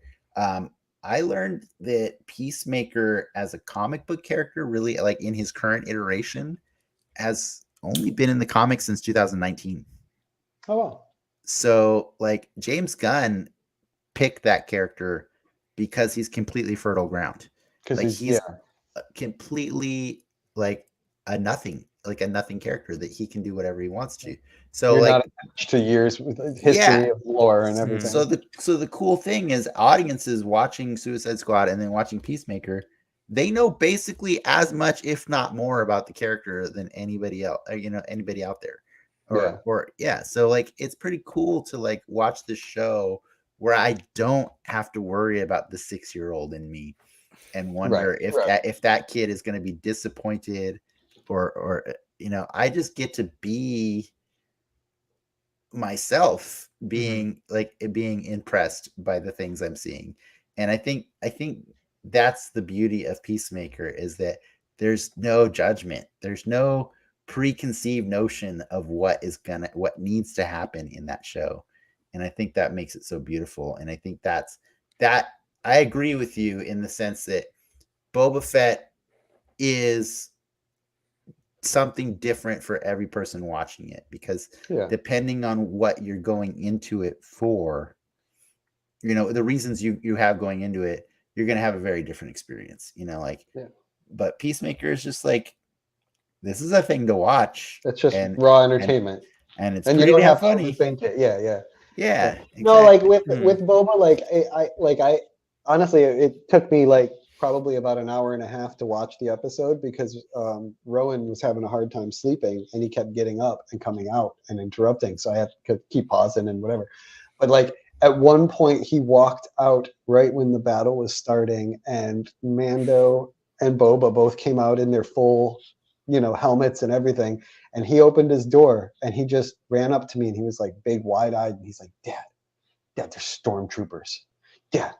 I learned that Peacemaker as a comic book character, really like in his current iteration, has only been in the comics since 2019. Oh wow. So like James Gunn picked that character because he's completely fertile ground. Because Like he's yeah. completely like a nothing character that he can do whatever he wants to. So You're like not attached to years with history yeah. of lore and everything. So the cool thing is audiences watching Suicide Squad and then watching Peacemaker, they know basically as much, if not more, about the character than anybody else, anybody out there. Or yeah. So like it's pretty cool to like watch the show where I don't have to worry about the 6-year-old in me and wonder if that kid is going to be disappointed or I just get to be myself being impressed by the things I'm seeing. And I think that's the beauty of Peacemaker, is that there's no judgment. There's no preconceived notion of what needs to happen in that show. And I think that makes it so beautiful. And I think that I agree with you in the sense that Boba Fett is something different for every person watching it, because depending on what you're going into it for, the reasons you have going into it, you're going to have a very different experience, but Peacemaker is just like, this is a thing to watch. It's just raw entertainment. And it's and pretty you don't damn have funny. to think it. Yeah. Exactly. No, like with Boba, I honestly, it took me like probably about an hour and a half to watch the episode, because Rowan was having a hard time sleeping and he kept getting up and coming out and interrupting. So I had to keep pausing and whatever. But like at one point he walked out right when the battle was starting, and Mando and Boba both came out in their full, helmets and everything. And he opened his door and he just ran up to me and he was like big wide-eyed and he's like, Dad, there's stormtroopers. Dad,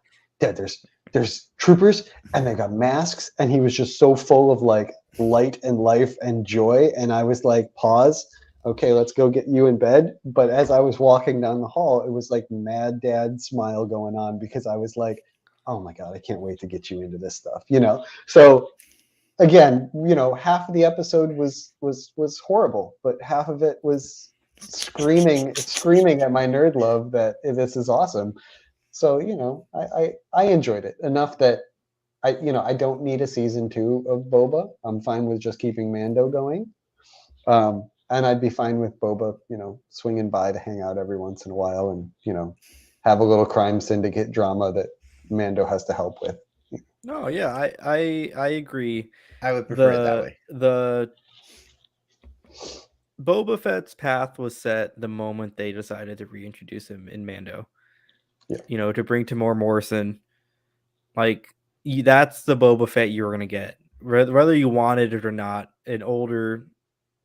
there's troopers and they got masks. And he was just so full of like light and life and joy. And I was like, pause. Okay, let's go get you in bed. But as I was walking down the hall, it was like mad dad smile going on, because I was like, oh my God, I can't wait to get you into this stuff, So again, half of the episode was horrible, but half of it was screaming at my nerd love that this is awesome. So, I enjoyed it enough that I don't need a season 2 of Boba. I'm fine with just keeping Mando going. And I'd be fine with Boba, swinging by to hang out every once in a while and, have a little crime syndicate drama that Mando has to help with. No, yeah, I agree. I would prefer it that way. The Boba Fett's path was set the moment they decided to reintroduce him in Mando. Yeah. To bring Tamora Morrison. Like, that's the Boba Fett you were going to get. Whether you wanted it or not, an older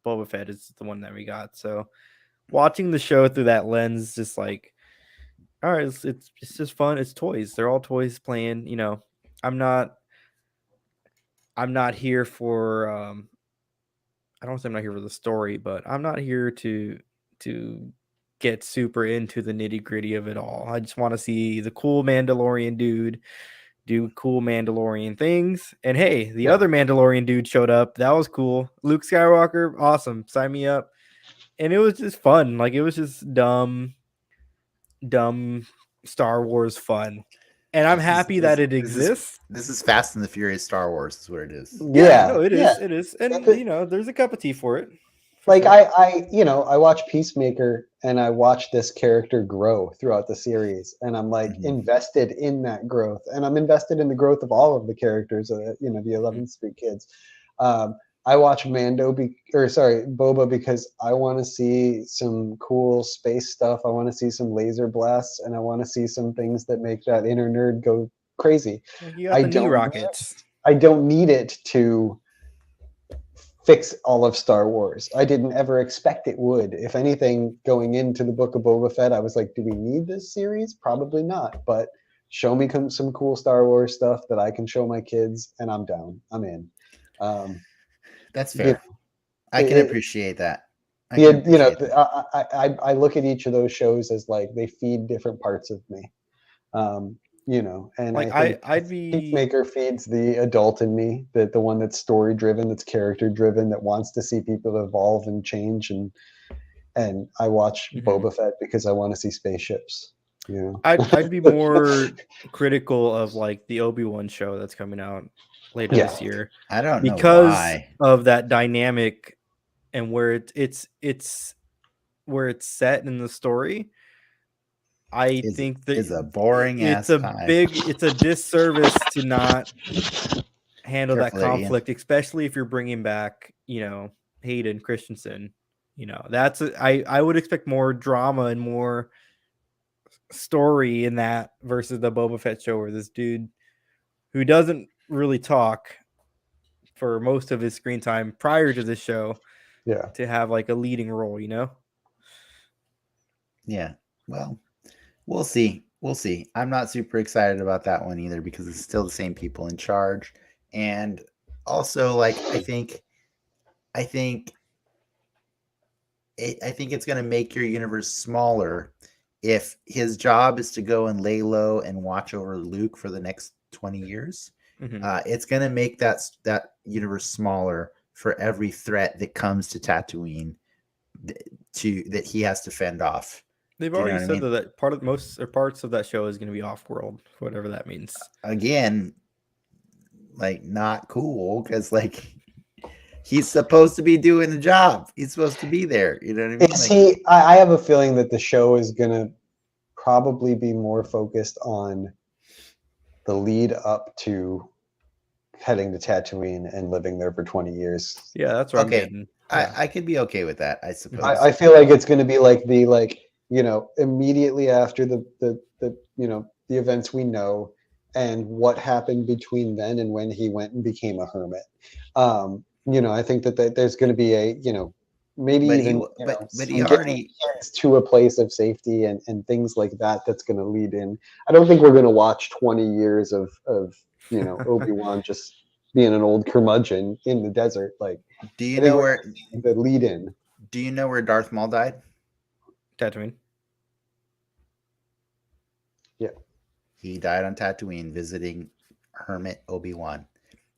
Boba Fett is the one that we got. So watching the show through that lens, just like, all right, it's just fun. It's toys. They're all toys playing. I'm not here for I don't say I'm not here for the story, but I'm not here to get super into the nitty-gritty of it all. I just want to see the cool Mandalorian dude do cool Mandalorian things. And hey, the other Mandalorian dude showed up. That was cool. Luke Skywalker, awesome. Sign me up. And it was just fun. Like, it was just dumb Star Wars fun. And I'm happy that it exists. This is Fast and the Furious Star Wars is what it is. Yeah, no, it is. It is. And there's a cup of tea for it. Like, sure. I watch Peacemaker and I watch this character grow throughout the series, and I'm like invested in that growth, and I'm invested in the growth of all of the characters, the 11th Street kids. I watch Boba because I want to see some cool space stuff. I want to see some laser blasts, and I want to see some things that make that inner nerd go crazy. You got the knee rockets. I don't need it to fix all of Star Wars. I didn't ever expect it would. If anything, going into the Book of Boba Fett, I was like, do we need this series? Probably not. But show me some cool Star Wars stuff that I can show my kids, and I'm down. I'm in. That's You fair. know, I can it- appreciate that. I you can know, appreciate that. I look at each of those shows as like they feed different parts of me. You know, and Like I think I'd be Peacemaker feeds the adult in me, the one that's story driven, that's character driven, that wants to see people evolve and change, and I watch Mhm. Boba Fett because I want to see spaceships. You know, I'd be more critical of like the Obi-Wan show that's coming out later Yeah. this year I don't know because why. of that dynamic and where it's where it's set in the story. I think that Is a boring it's ass a time. it's a disservice to not handle that Careful there, Ian. conflict, especially if you're bringing back, Hayden Christensen. I would expect more drama and more story in that versus the Boba Fett show where this dude who doesn't really talk for most of his screen time prior to this show yeah. to have like a leading role, Yeah. Well, we'll see. We'll see. I'm not super excited about that one either because it's still the same people in charge. And also, like, I think it's going to make your universe smaller if his job is to go and lay low and watch over Luke for the next 20 years. It's going to make that universe smaller for every threat that comes to Tatooine that he has to fend off. They've Do you know already what I said mean? that part of most or parts of that show is going to be off-world, whatever that means. Again, like not cool because like he's supposed to be doing the job. He's supposed to be there. You know what I mean? Is Like, he? I have a feeling that the show is gonna probably be more focused on the lead up to heading to Tatooine and living there for 20 years. Yeah, that's what I'm okay, getting. Yeah. I could be okay with that, I suppose. I feel like it's going to be like immediately after the the events we know, and what happened between then and when he went and became a hermit. I think that there's going to be a maybe But even he getting already kids to a place of safety and things like that. That's going to lead in. I don't think we're going to watch 20 years of Obi-Wan just being an old curmudgeon in the desert. Like, do you I think know we're where gonna see the lead in. do you know where Darth Maul died? Tatooine. Yeah. He died on Tatooine visiting Hermit Obi-Wan.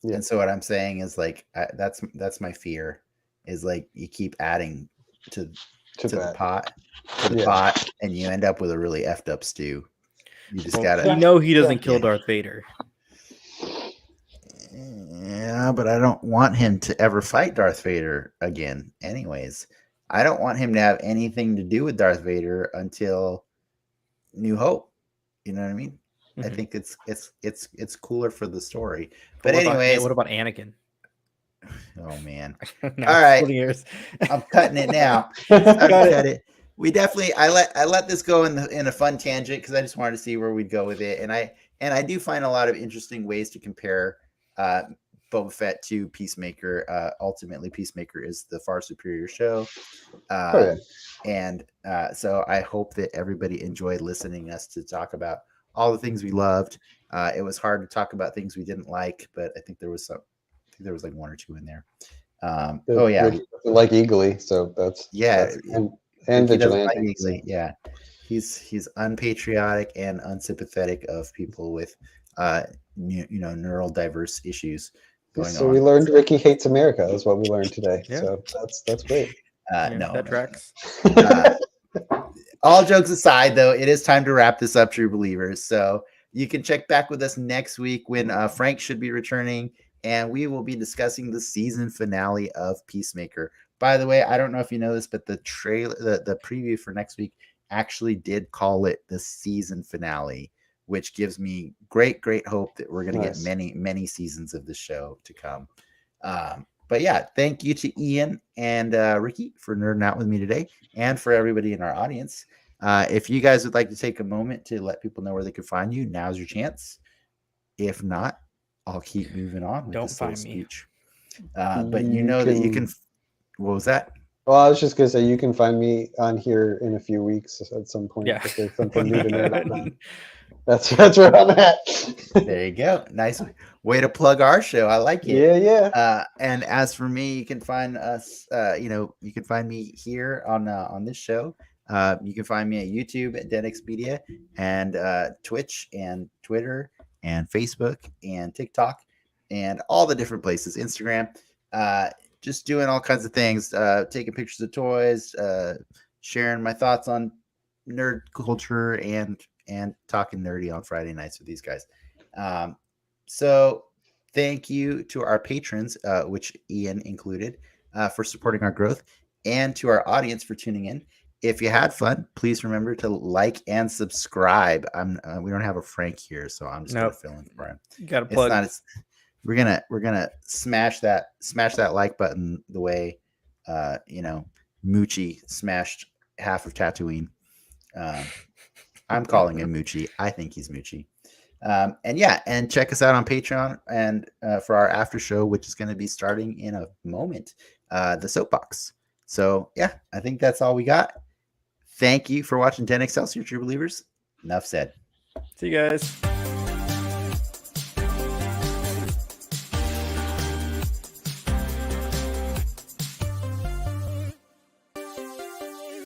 Yeah. And so what I'm saying is like that's my fear is like you keep adding to the pot and you end up with a really effed up stew. You just gotta he doesn't kill Darth Vader. Yeah, but I don't want him to ever fight Darth Vader again. Anyways, I don't want him to have anything to do with Darth Vader until New Hope. You know what I mean? I think it's cooler for the story. But anyways, what about Anakin? Oh man! All right, I'm cutting it now. Cut it. We definitely I let this go in a fun tangent because I just wanted to see where we'd go with it, and I do find a lot of interesting ways to compare Boba Fett to Peacemaker. Ultimately, Peacemaker is the far superior show, and so I hope that everybody enjoyed listening us to talk about all the things we loved. It was hard to talk about things we didn't like, but I think there was like one or two in there. Like Eagly, so that's and Vigilante. Like yeah, he's unpatriotic and unsympathetic of people with neural diverse issues going on. So we learned Ricky hates America is what we learned today. Yeah. So that's great. No, that tracks. All jokes aside, though, it is time to wrap this up, true believers. So you can check back with us next week when Frank should be returning, and we will be discussing the season finale of Peacemaker. By the way, I don't know if you know this, but the trailer, the preview for next week actually did call it the season finale, which gives me great hope that we're going to get many seasons of this show to come. But yeah, thank you to Ian and Ricky for nerding out with me today, and for everybody in our audience. If you guys would like to take a moment to let people know where they can find you, now's your chance. If not, I'll keep moving on with Don't this find speech. But that you can. What was that? Well, I was just gonna say you can find me on here in a few weeks at some point. Yeah. If there's something new to nerd out on. That's where I'm at. There you go. Nice way to plug our show. I like it. Yeah. And as for me, you can find us. You can find me here on this show. You can find me at YouTube at DenXpedia and Twitch and Twitter and Facebook and TikTok and all the different places. Instagram. Just doing all kinds of things. Taking pictures of toys. Sharing my thoughts on nerd culture and talking nerdy on Friday nights with these guys. So thank you to our patrons, which Ian included, for supporting our growth, and to our audience for tuning in. If you had fun, please remember to like and subscribe. We don't have a Frank here, so I'm just gonna fill in for him. You got to plug. We're gonna smash that like button the way Moochie smashed half of Tatooine. I'm calling him Moochie. I think he's Moochie. And check us out on Patreon and for our after show, which is going to be starting in a moment, the Soapbox. So yeah, I think that's all we got. Thank you for watching 10 Excelsior, True Believers. Enough said. See you guys.